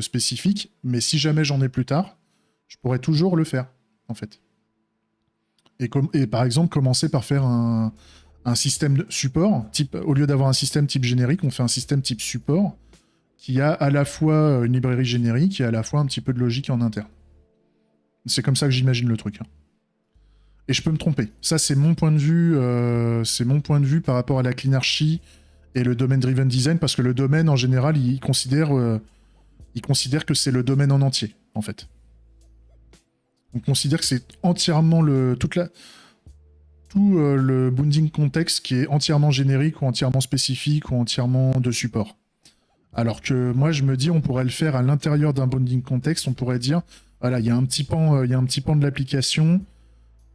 S1: spécifiques, mais si jamais j'en ai plus tard, je pourrais toujours le faire, en fait. Et par exemple, commencer par faire un système de support, au lieu d'avoir un système type générique, on fait un système type support qui a à la fois une librairie générique et à la fois un petit peu de logique en interne. C'est comme ça que j'imagine le truc. Et je peux me tromper. Ça, c'est mon point de vue par rapport à la cleanarchy et le domain driven design, parce que le domaine, en général, il considère que c'est le domaine en entier, en fait. On considère que c'est entièrement le bounding context qui est entièrement générique ou entièrement spécifique ou entièrement de support. Alors que moi, je me dis, on pourrait le faire à l'intérieur d'un bounding context. On pourrait dire, voilà, il y a un petit pan de l'application,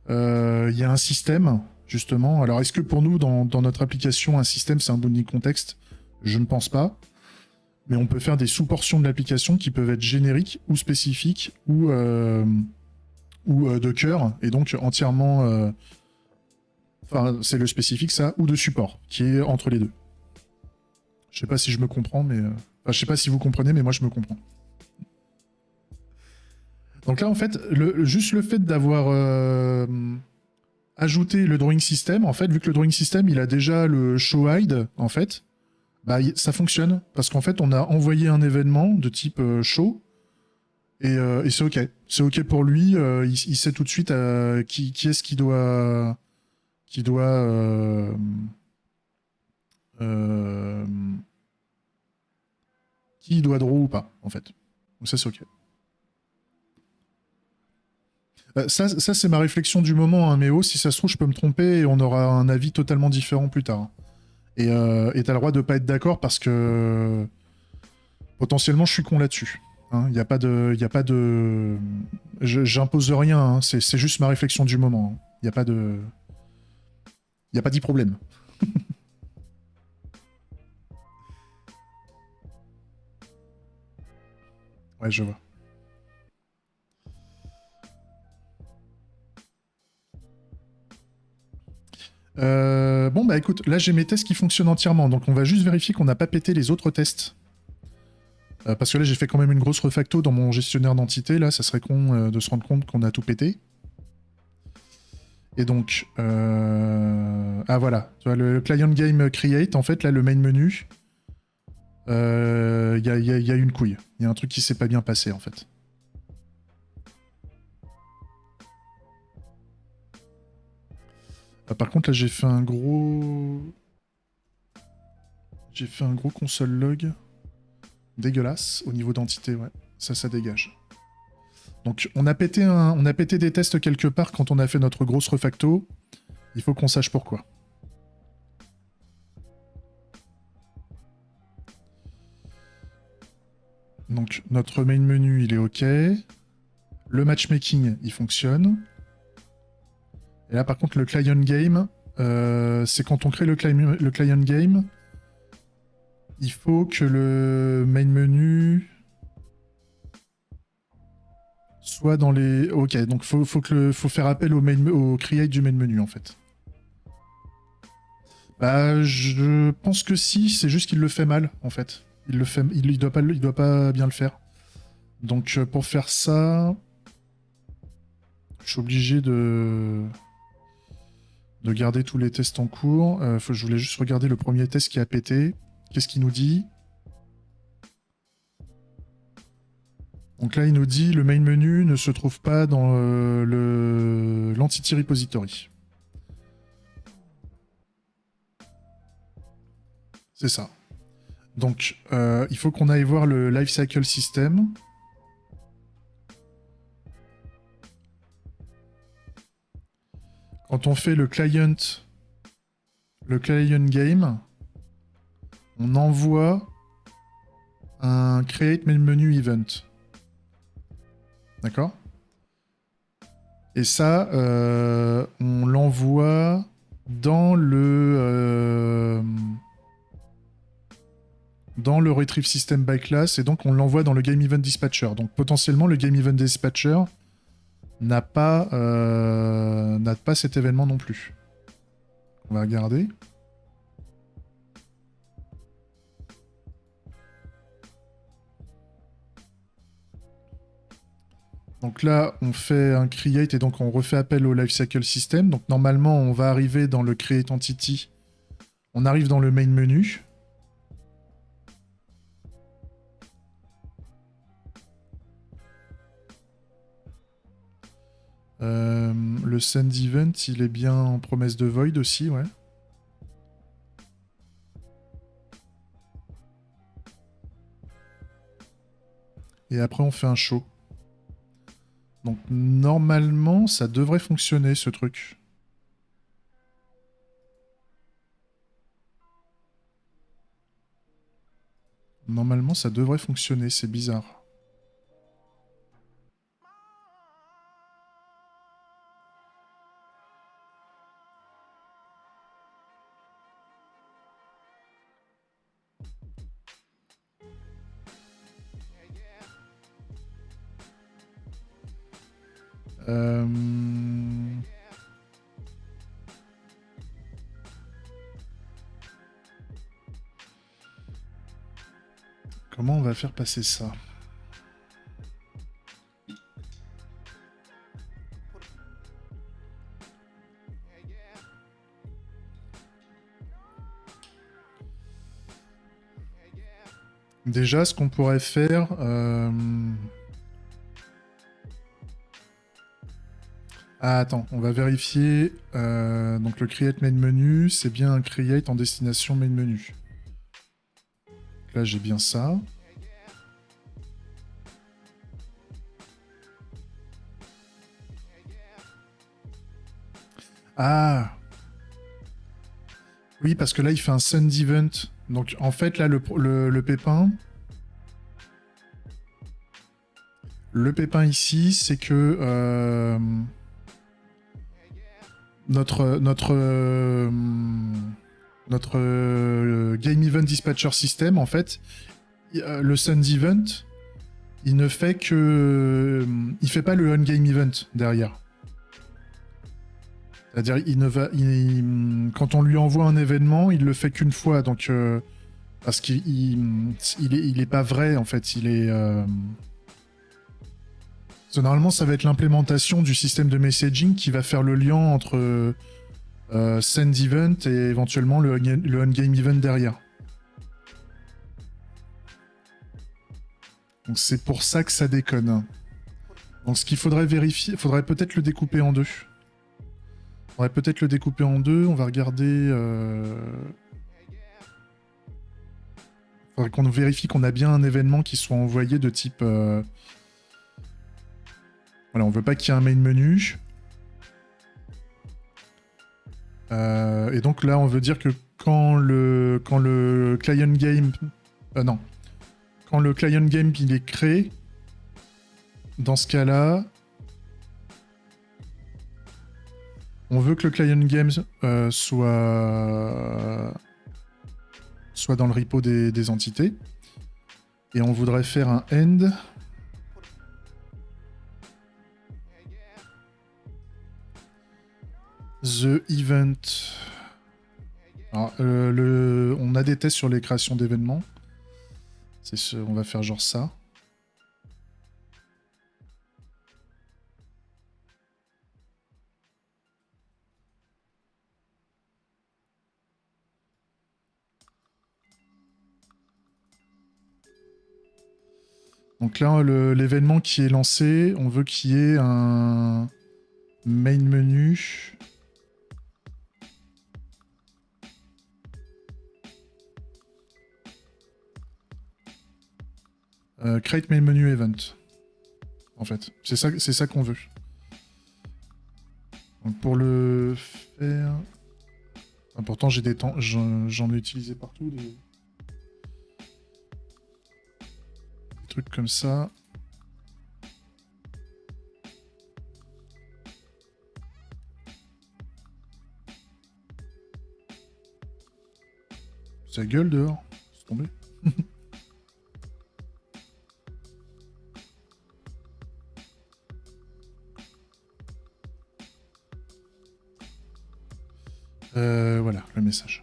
S1: il y a un système, justement. Alors, est-ce que pour nous, dans notre application, un système, c'est un bounding context? Je ne pense pas. Mais on peut faire des sous-portions de l'application qui peuvent être génériques ou spécifiques ou de cœur, et donc entièrement... Enfin, c'est le spécifique, ça, ou de support, qui est entre les deux. Je sais pas si je me comprends, mais... Enfin, je sais pas si vous comprenez, mais moi, je me comprends. Donc là, en fait, juste le fait d'avoir ajouté le drawing system, en fait, vu que le drawing system, il a déjà le show hide, en fait, Bah, ça fonctionne parce qu'en fait, on a envoyé un événement de type show et c'est ok. C'est ok pour lui. Il sait tout de suite qui est-ce qui doit euh, qui doit draw ou pas en fait. Donc ça c'est ok. Ça c'est ma réflexion du moment, hein, mais oh, si ça se trouve, je peux me tromper et on aura un avis totalement différent plus tard. Et t'as le droit de pas être d'accord parce que potentiellement je suis con là-dessus. Il n'y a pas de. Y a pas de... J'impose rien, hein, c'est juste ma réflexion du moment. Il n'y a pas de. Il n'y a pas dit problème. Ouais, je vois. Bon, bah écoute, là j'ai mes tests qui fonctionnent entièrement, donc on va juste vérifier qu'on n'a pas pété les autres tests. Parce que là j'ai fait quand même une grosse refacto dans mon gestionnaire d'entité, là ça serait con de se rendre compte qu'on a tout pété. Et donc, ah voilà, tu vois, le client game create, en fait, là le main menu, il y a une couille. Il y a un truc qui s'est pas bien passé en fait. Par contre, là j'ai fait un gros. J'ai fait un gros console log. Dégueulasse au niveau d'entité, ouais. Ça dégage. Donc on a pété des tests quelque part quand on a fait notre grosse refacto. Il faut qu'on sache pourquoi. Donc notre main menu il est ok. Le matchmaking il fonctionne. Et là par contre le client game, c'est quand on crée le client game, il faut que le main menu soit dans les... Ok, donc faut faire appel au create du main menu en fait. Bah, je pense que si, c'est juste qu'il le fait mal, en fait. Il doit pas bien le faire. Donc, pour faire ça, je suis obligé de garder tous les tests en cours. Je voulais juste regarder le premier test qui a pété. Qu'est-ce qu'il nous dit? Donc là, il nous dit le main menu ne se trouve pas dans l'entity repository. C'est ça. Donc, il faut qu'on aille voir le lifecycle system. Quand on fait le client game, on envoie un create main menu event. D'accord? Et ça, on l'envoie dans le retrieve system by class et donc on l'envoie dans le game event dispatcher. Donc potentiellement le game event dispatcher n'a pas cet événement non plus. On va regarder. Donc là, on fait un create et donc on refait appel au lifecycle system. Donc normalement, on va arriver dans le create entity. On arrive dans le main menu. Le send event, il est bien en promesse de void aussi, ouais. Et après, on fait un show. Donc normalement, ça devrait fonctionner ce truc. Normalement, ça devrait fonctionner, c'est bizarre. Euh... Comment on va faire passer ça? Déjà, ce qu'on pourrait faire... Ah, attends, on va vérifier. Donc le create main menu, c'est bien un create en destination main menu. Là, j'ai bien ça. Ah, oui, parce que là, il fait un send event. Donc en fait, là, le pépin... Le pépin ici, c'est que notre Game Event Dispatcher System, en fait, le Send Event, il ne fait que... il fait pas le On-Game Event derrière. C'est-à-dire, quand on lui envoie un événement, il le fait qu'une fois, donc... parce qu'il est pas vrai, en fait, il est... Normalement, ça va être l'implémentation du système de messaging qui va faire le lien entre send event et éventuellement le on-game event derrière. Donc c'est pour ça que ça déconne. Donc ce qu'il faudrait vérifier, faudrait peut-être le découper en deux. On va regarder... faudrait qu'on vérifie qu'on a bien un événement qui soit envoyé de type... Voilà, on veut pas qu'il y ait un main menu. Et donc là, on veut dire que quand le client game... non. Quand le client game il est créé, dans ce cas-là, on veut que le client game soit dans le repo des entités. Et on voudrait faire un end. The event. Alors, on a des tests sur les créations d'événements. On va faire genre ça. Donc là, l'événement qui est lancé, on veut qu'il y ait un main menu. Create main menu event. En fait, c'est ça qu'on veut. Donc pour le faire... Pourtant, j'ai des temps, j'en ai utilisé partout des trucs comme ça. Ça gueule dehors. C'est tombé. Voilà, le message.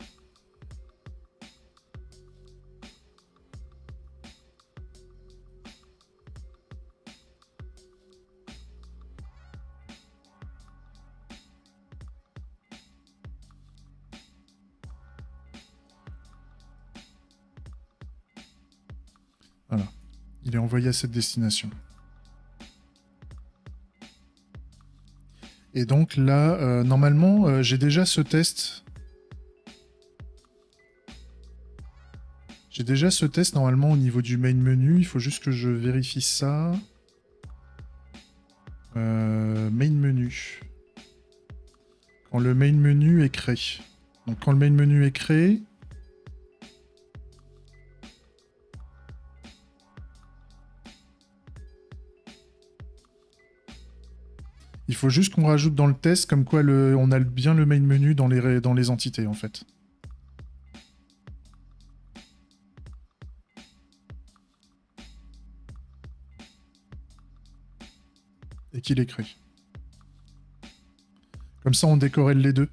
S1: Voilà. Il est envoyé à cette destination. Et donc là, normalement, j'ai déjà ce test. J'ai déjà ce test normalement au niveau du main menu. Il faut juste que je vérifie ça. Main menu. Quand le main menu est créé. Donc quand le main menu est créé, il faut juste qu'on rajoute dans le test comme quoi on a bien le main menu dans les entités en fait. Et qu'il est créé. Comme ça, on décorrèle les deux.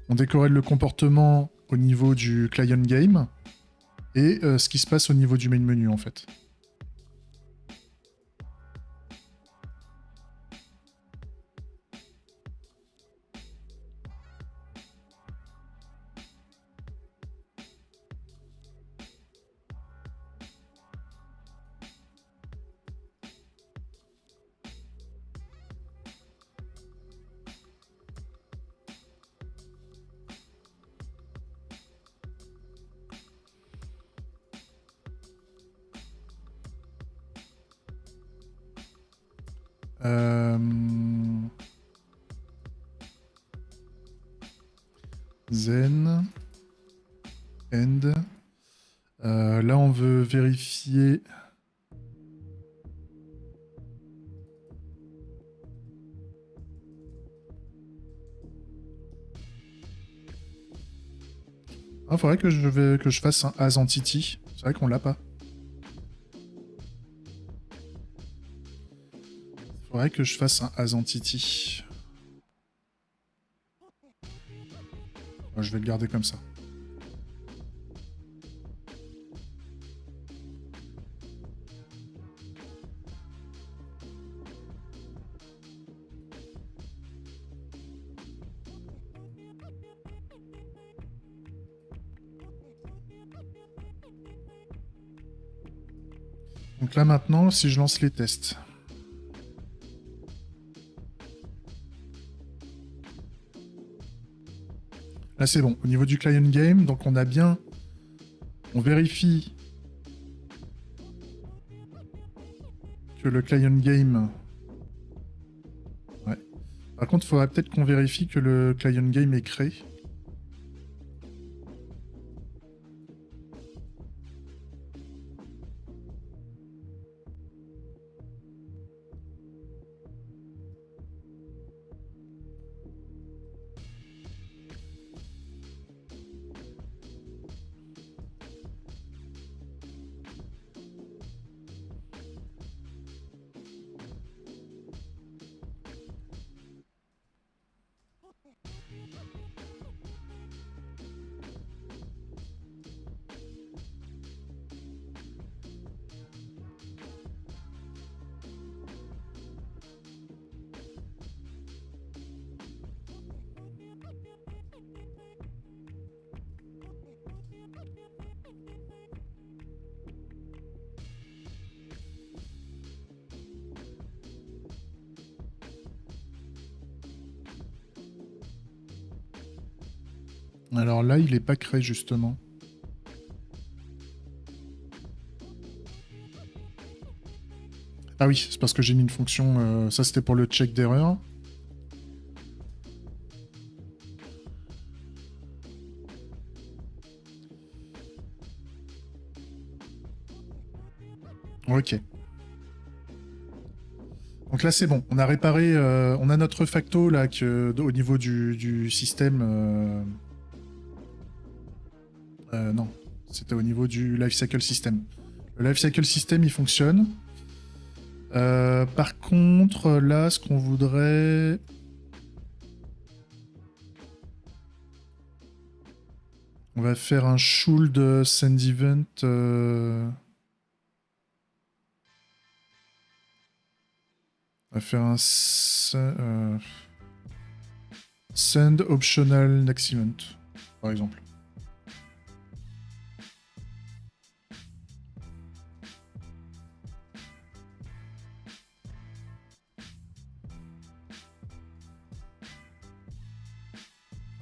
S1: On décorrèle le comportement au niveau du client game et ce qui se passe au niveau du main menu en fait. Euh, Zen. End. Là, on veut vérifier... Ah, faudrait que je fasse un As Entity. C'est vrai qu'on l'a pas. Faudrait que je fasse un As Entity. Moi, je vais le garder comme ça. Donc là maintenant, si je lance les tests. Là c'est bon. Au niveau du client game, donc on a bien... On vérifie que le client game... Ouais. Par contre, il faudrait peut-être qu'on vérifie que le client game est créé. Alors là, il n'est pas créé justement. Ah oui, c'est parce que j'ai mis une fonction... ça c'était pour le check d'erreur. Ok. Donc là c'est bon, on a réparé, on a notre facto là au niveau du système. Non, c'était au niveau du lifecycle system. Le lifecycle system il fonctionne. Par contre, là ce qu'on voudrait... On va faire un Shuld Send Event. On va faire un Send Optional Next Event, par exemple.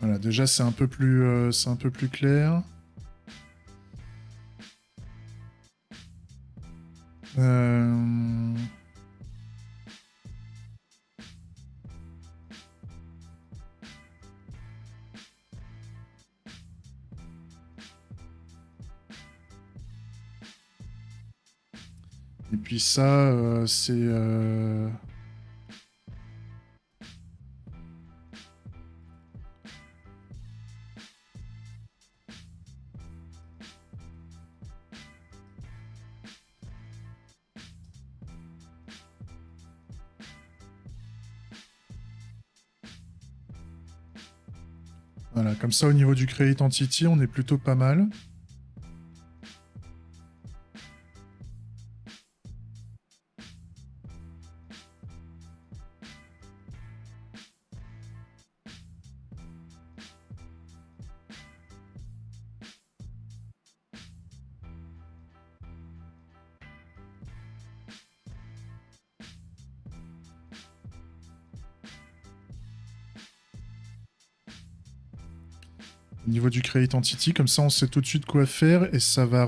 S1: Voilà, déjà c'est un peu plus clair. Et puis ça, c'est... Voilà, comme ça au niveau du Create Entity, on est plutôt pas mal. Au niveau du Create Entity, comme ça on sait tout de suite quoi faire et ça va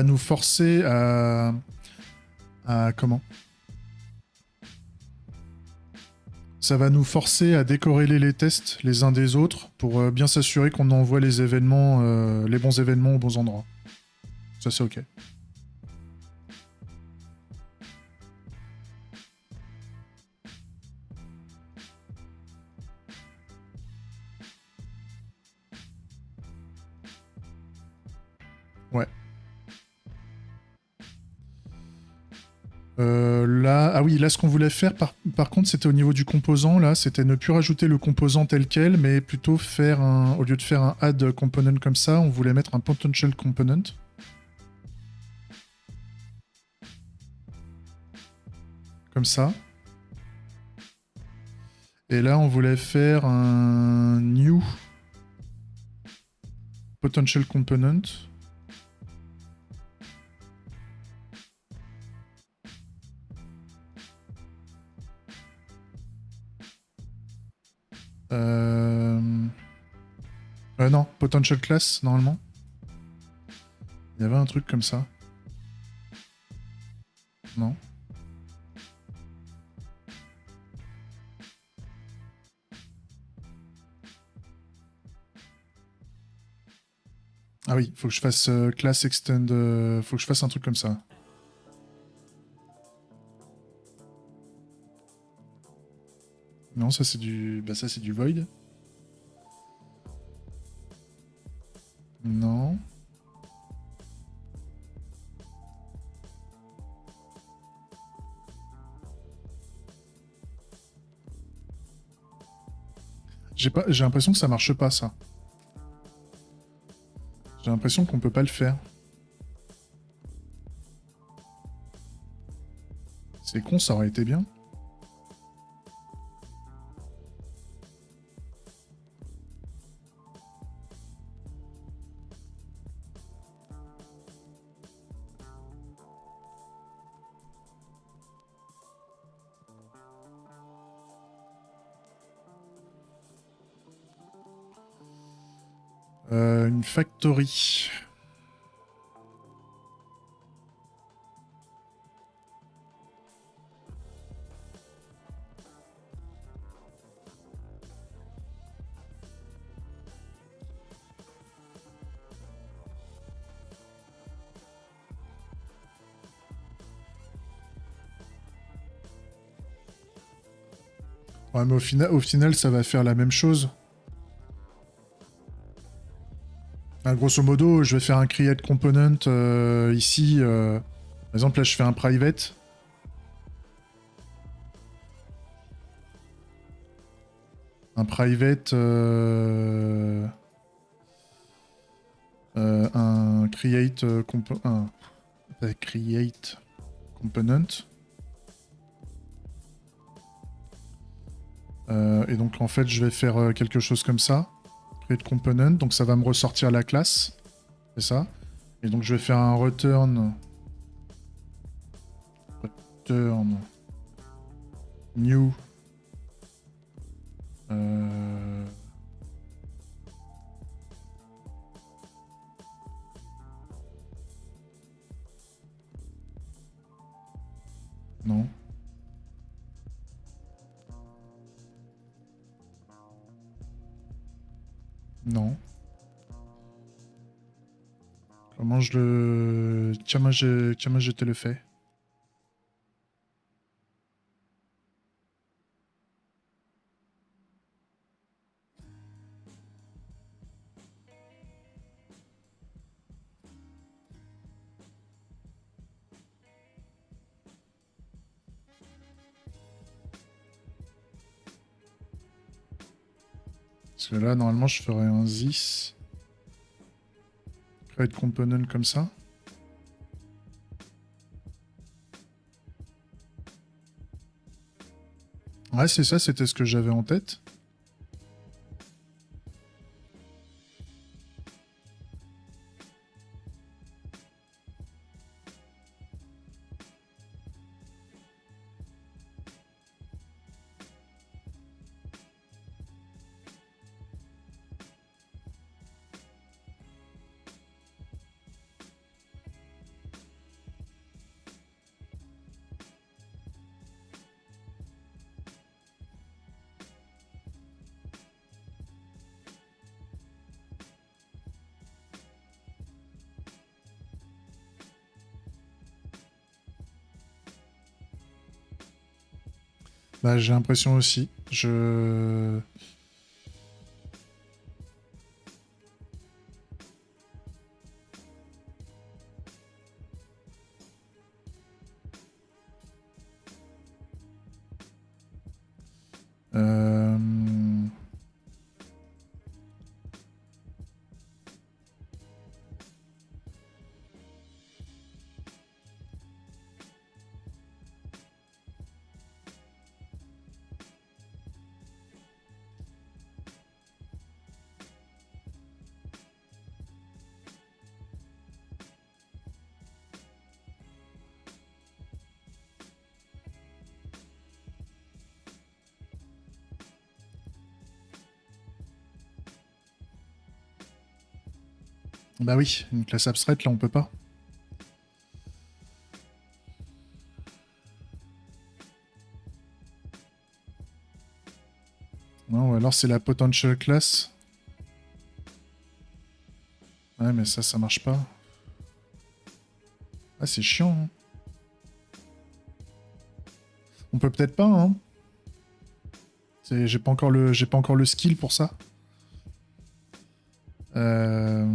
S1: nous forcer à comment Ça va nous forcer à décorréler les tests les uns des autres pour bien s'assurer qu'on envoie les événements, les bons événements aux bons endroits. Ça, c'est ok. Ouais. Là, ah oui, là, ce qu'on voulait faire, par contre, c'était au niveau du composant. Là, c'était ne plus rajouter le composant tel quel, mais plutôt faire un, au lieu de faire un add component comme ça, on voulait mettre un potential component. Comme ça. Et là, on voulait faire un new potential component. Non, potential class, normalement. Il y avait un truc comme ça. Non. Ah oui, faut que je fasse class extend. Faut que je fasse un truc comme ça. Non, ça c'est du. Bah ça c'est du void. Non. J'ai l'impression que ça marche pas ça. J'ai l'impression qu'on peut pas le faire. C'est con, ça aurait été bien. Une factory. Ouais, mais au final, ça va faire la même chose. Grosso modo, je vais faire un create component ici. Par exemple, là, je fais un private. Un private. Un create, create component. Et donc, en fait, je vais faire quelque chose comme ça. Create component. Donc, ça va me ressortir la classe. C'est ça. Et donc, je vais faire un return. Return. New. Non. Non. Comment je le... Comment je te le fais? Parce que là, normalement, je ferais un this. Create component comme ça. Ouais, c'est ça, c'était ce que j'avais en tête. Bah, j'ai l'impression aussi. Je... Euh... Bah oui, une classe abstraite, là, on peut pas. Non, ou alors c'est la potential class. Ouais, mais ça marche pas. Ah, c'est chiant, hein. On peut peut-être pas, hein. J'ai pas encore le skill pour ça. Euh...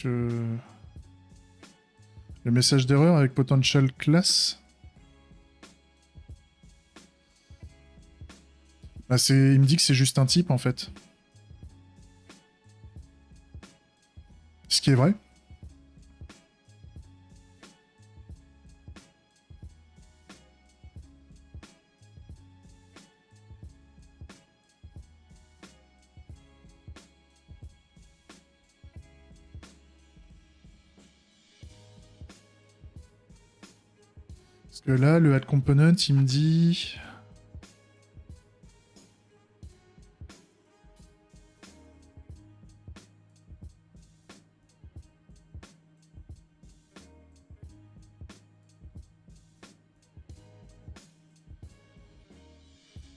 S1: que... Le message d'erreur avec potential class. Bah, il me dit que c'est juste un type, en fait. Ce qui est vrai. Parce que là, le add component, il me dit...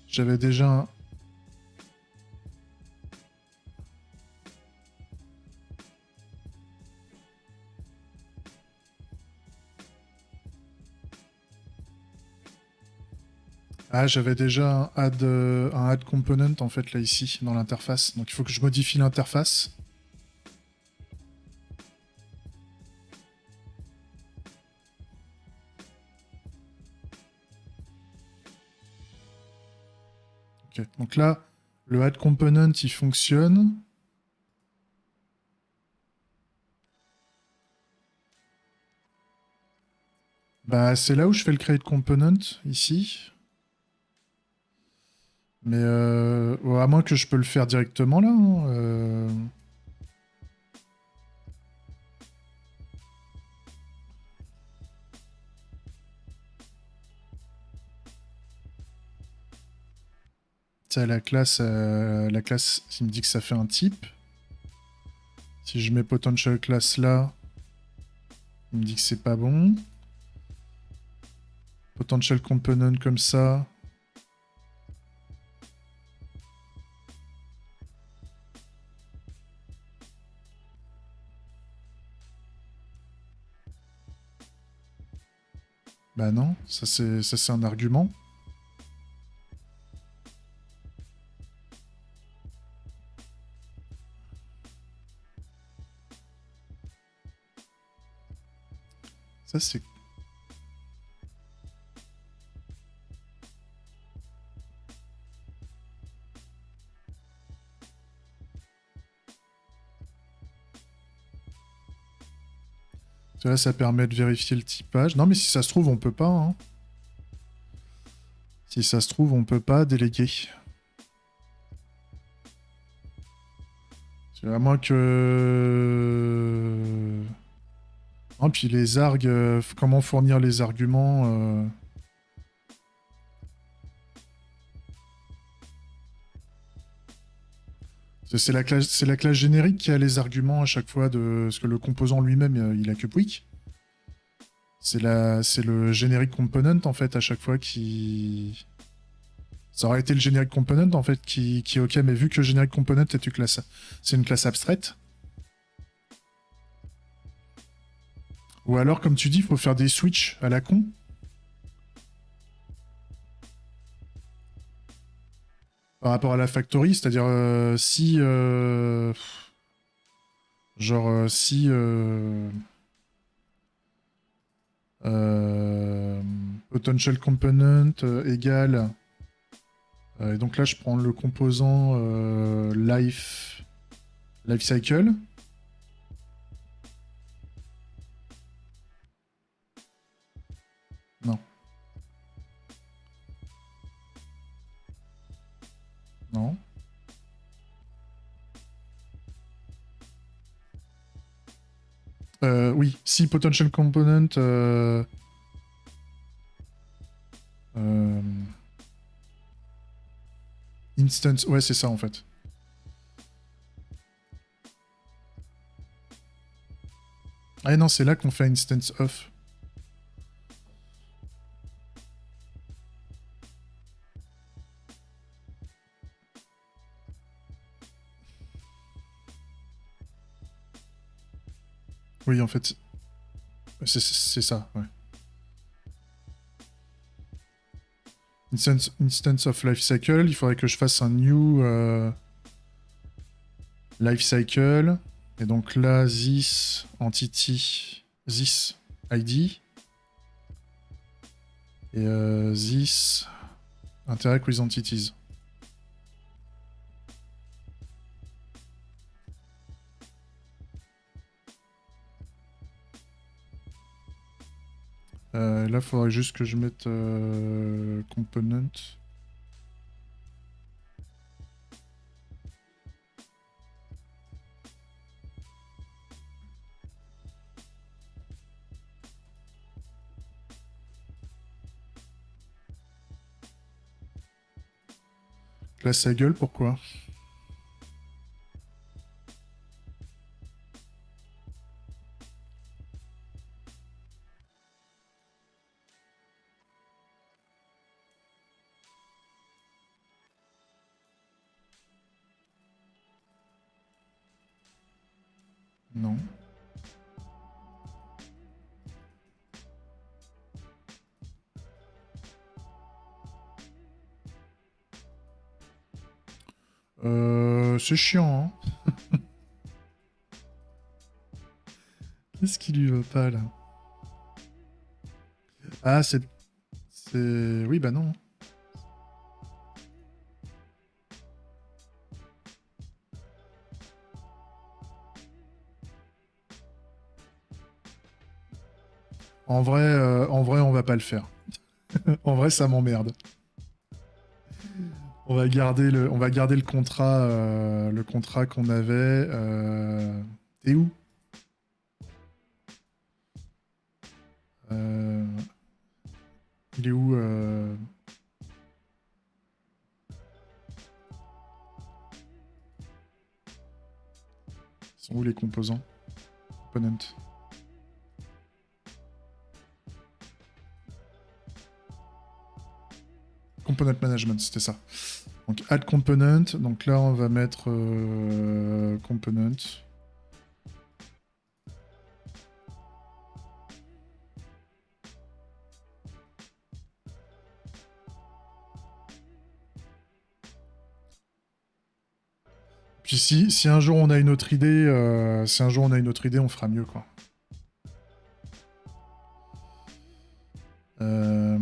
S1: J'avais déjà un... Ah, j'avais déjà un add component, en fait, là, ici, dans l'interface. Donc, il faut que je modifie l'interface. Ok. Donc là, le add component, il fonctionne. Bah, c'est là où je fais le create component, ici. Mais ouais, à moins que je peux le faire directement là, hein, Ça, la classe, il me dit que ça fait un type. Si je mets potential class là, il me dit que c'est pas bon. Potential component comme ça. Bah non, ça c'est un argument. Ça c'est... Là, ça permet de vérifier le typage. Non mais si ça se trouve, on peut pas. Hein. Si ça se trouve, on peut pas déléguer. À moins que... Non, puis les args, comment fournir les arguments c'est la classe générique qui a les arguments à chaque fois de... Parce que le composant lui-même, il a que Pouic. C'est le générique component en fait à chaque fois qui. Ça aurait été le générique component en fait qui est ok, mais vu que le générique component est une classe, c'est une classe abstraite. Ou alors, comme tu dis, il faut faire des switches à la con. Par rapport à la factory, c'est-à-dire si. Genre, si. Euh, Potential component égale. Et donc là, je prends le composant life cycle. Non, non. Oui, si potential component. Euh, Instance, ouais, c'est ça en fait. Ah non, c'est là qu'on fait instance of. Oui, en fait, c'est ça, ouais. Instance of life cycle, il faudrait que je fasse un new life cycle. Et donc là, this entity, this ID. Et this interact with entities. Là, il faudrait juste que je mette component. Classe sa gueule, pourquoi? Non. C'est chiant, hein. Qu'est-ce qui lui va pas, là? Ah, c'est... Oui, bah non. En vrai, on va pas le faire. En vrai, ça m'emmerde. On va garder le contrat qu'on avait. T'es où? Euh, Il est où Ils sont où les composants? Component. Component management, c'était ça. Donc add component. Donc là, on va mettre component. Puis si un jour on a une autre idée, si un jour on a une autre idée, on fera mieux, quoi. Euh...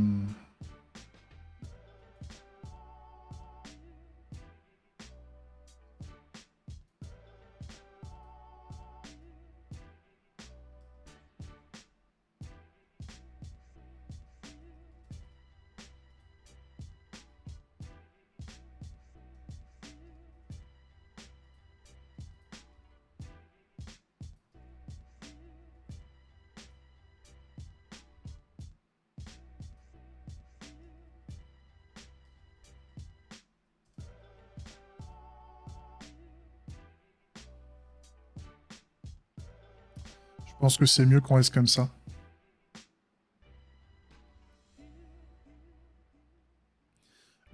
S1: Je pense que c'est mieux qu'on reste comme ça.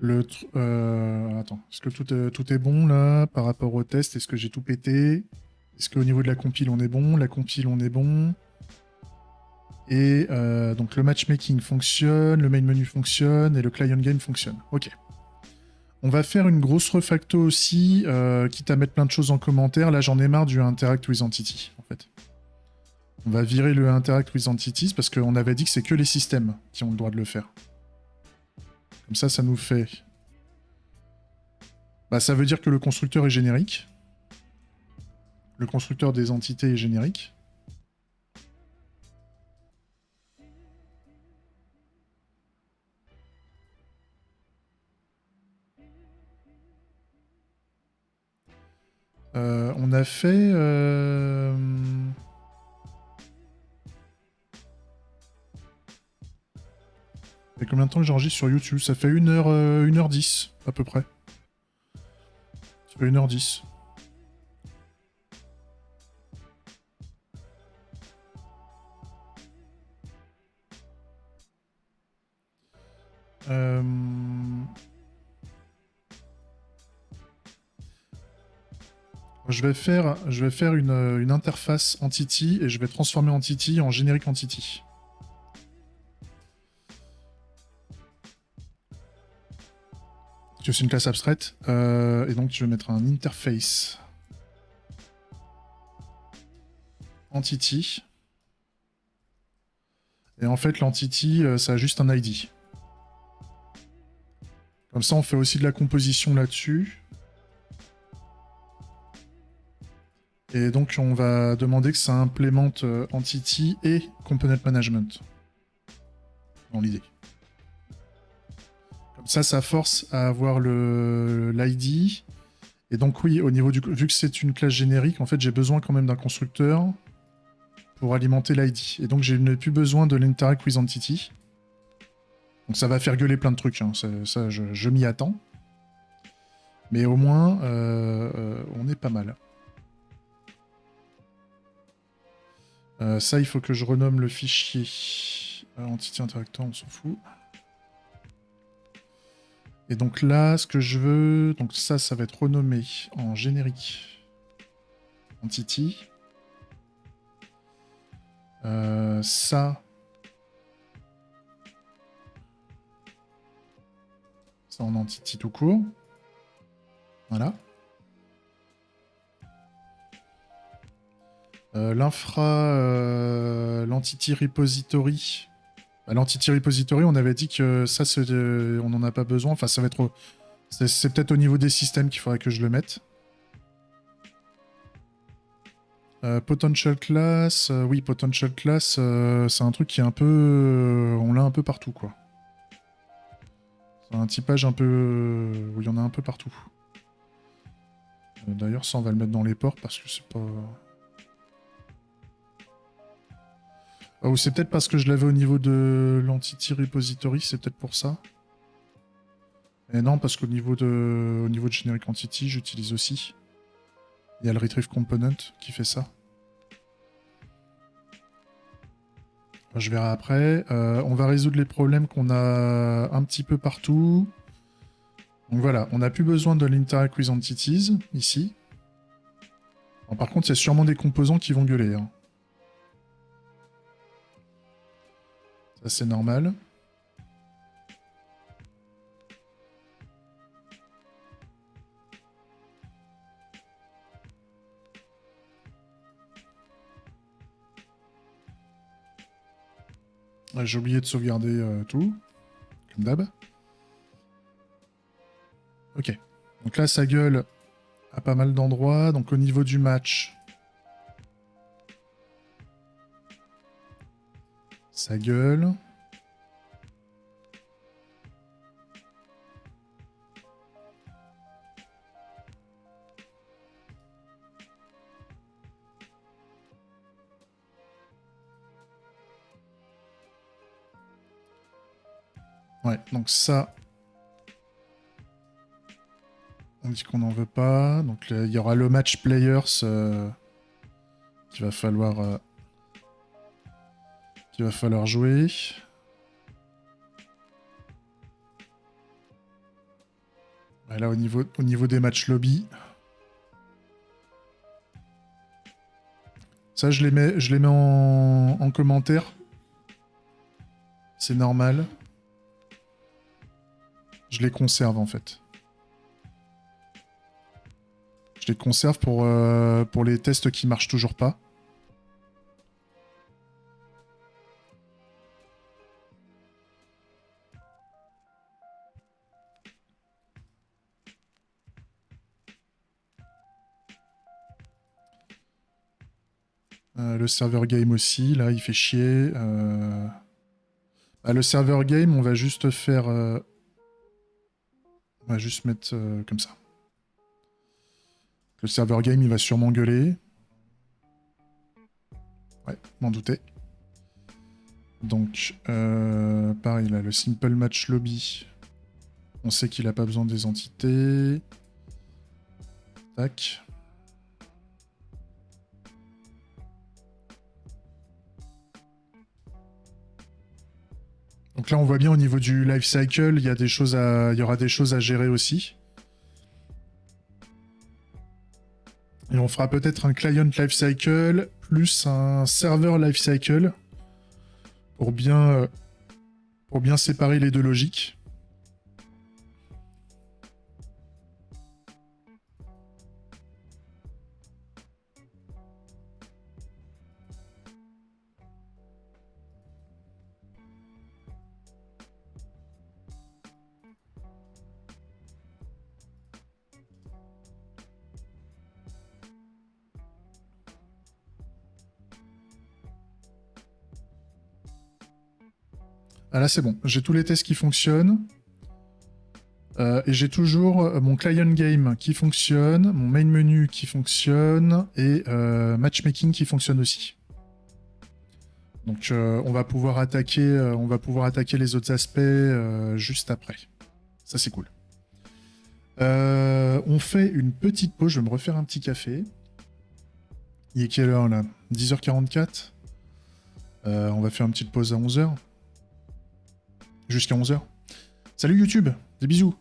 S1: Attends, est-ce que tout est bon là par rapport au test? Est-ce que j'ai tout pété? Est-ce qu'au niveau de la compile on est bon? La compile on est bon. Et donc le matchmaking fonctionne, le main menu fonctionne et le client game fonctionne. Ok. On va faire une grosse refacto aussi, quitte à mettre plein de choses en commentaire. Là j'en ai marre du Interact with Entity en fait. On va virer le Interact with Entities parce qu'on avait dit que c'est que les systèmes qui ont le droit de le faire. Comme ça nous fait... Bah, ça veut dire que le constructeur est générique. Le constructeur des entités est générique. On a fait... Ça fait combien de temps que j'enregistre sur YouTube? Ça fait 1h10 à peu près. Ça fait 1h10. Je vais faire une interface Entity et je vais transformer Entity en générique Entity. Parce que c'est une classe abstraite. Et donc je vais mettre un interface Entity. Et en fait, l'Entity, ça a juste un ID. Comme ça, on fait aussi de la composition là-dessus. Et donc, on va demander que ça implémente Entity et Component Management. Dans l'idée. Comme ça force à avoir l'ID. Et donc, oui, au niveau du... Vu que c'est une classe générique, en fait, j'ai besoin quand même d'un constructeur pour alimenter l'ID. Et donc, je n'ai plus besoin de l'interact with entity. Donc, ça va faire gueuler plein de trucs. Hein. Ça, je m'y attends. Mais au moins, on est pas mal. Ça, il faut que je renomme le fichier. Entity interactor, on s'en fout. Et donc là, ce que je veux... Donc ça va être renommé en générique entity. Ça en entity tout court. Voilà. L'entity repository. Bah, l'entity repository, on avait dit que ça, on n'en a pas besoin. Enfin, ça va être... C'est peut-être au niveau des systèmes qu'il faudrait que je le mette. Potential class, oui, potential class, c'est un truc qui est un peu... on l'a un peu partout, quoi. C'est un typage un peu... où il y en a un peu partout. D'ailleurs, ça, on va le mettre dans les ports parce que c'est pas... ou c'est peut-être parce que je l'avais au niveau de l'entity repository, c'est peut-être pour ça. Et non, parce au niveau de generic entity, j'utilise aussi. Il y a le retrieve component qui fait ça. Je verrai après. On va résoudre les problèmes qu'on a un petit peu partout. Donc voilà, on n'a plus besoin de l'interact with entities, ici. Alors, par contre, il y a sûrement des composants qui vont gueuler. Hein. Ça, c'est normal. J'ai oublié de sauvegarder tout, comme d'hab. Ok. Donc là, ça gueule à pas mal d'endroits. Donc au niveau du match, ça gueule. Ouais, donc ça... On dit qu'on n'en veut pas. Donc il y aura le match players qu'il va falloir jouer. Ouais, là, au niveau des matchs lobby... Ça, je les mets en commentaire. C'est normal. Je les conserve, en fait. Je les conserve pour les tests qui marchent toujours pas. Le serveur game aussi, là, il fait chier. Le serveur game, on va juste faire... On va juste mettre comme ça. Le serveur game, il va sûrement gueuler. Ouais, m'en doutais. Donc, pareil, là, le simple match lobby. On sait qu'il n'a pas besoin des entités. Tac. Donc là, on voit bien au niveau du life cycle, il y aura des choses à gérer aussi. Et on fera peut-être un client life cycle plus un serveur life cycle pour bien séparer les deux logiques. Ah là, c'est bon. J'ai tous les tests qui fonctionnent. Et j'ai toujours mon client game qui fonctionne, mon main menu qui fonctionne, et matchmaking qui fonctionne aussi. Donc on va pouvoir attaquer les autres aspects juste après. Ça, c'est cool. On fait une petite pause. Je vais me refaire un petit café. Il est quelle heure là? 10h44. On va faire une petite pause à 11h. Jusqu'à 11h. Salut YouTube, des bisous.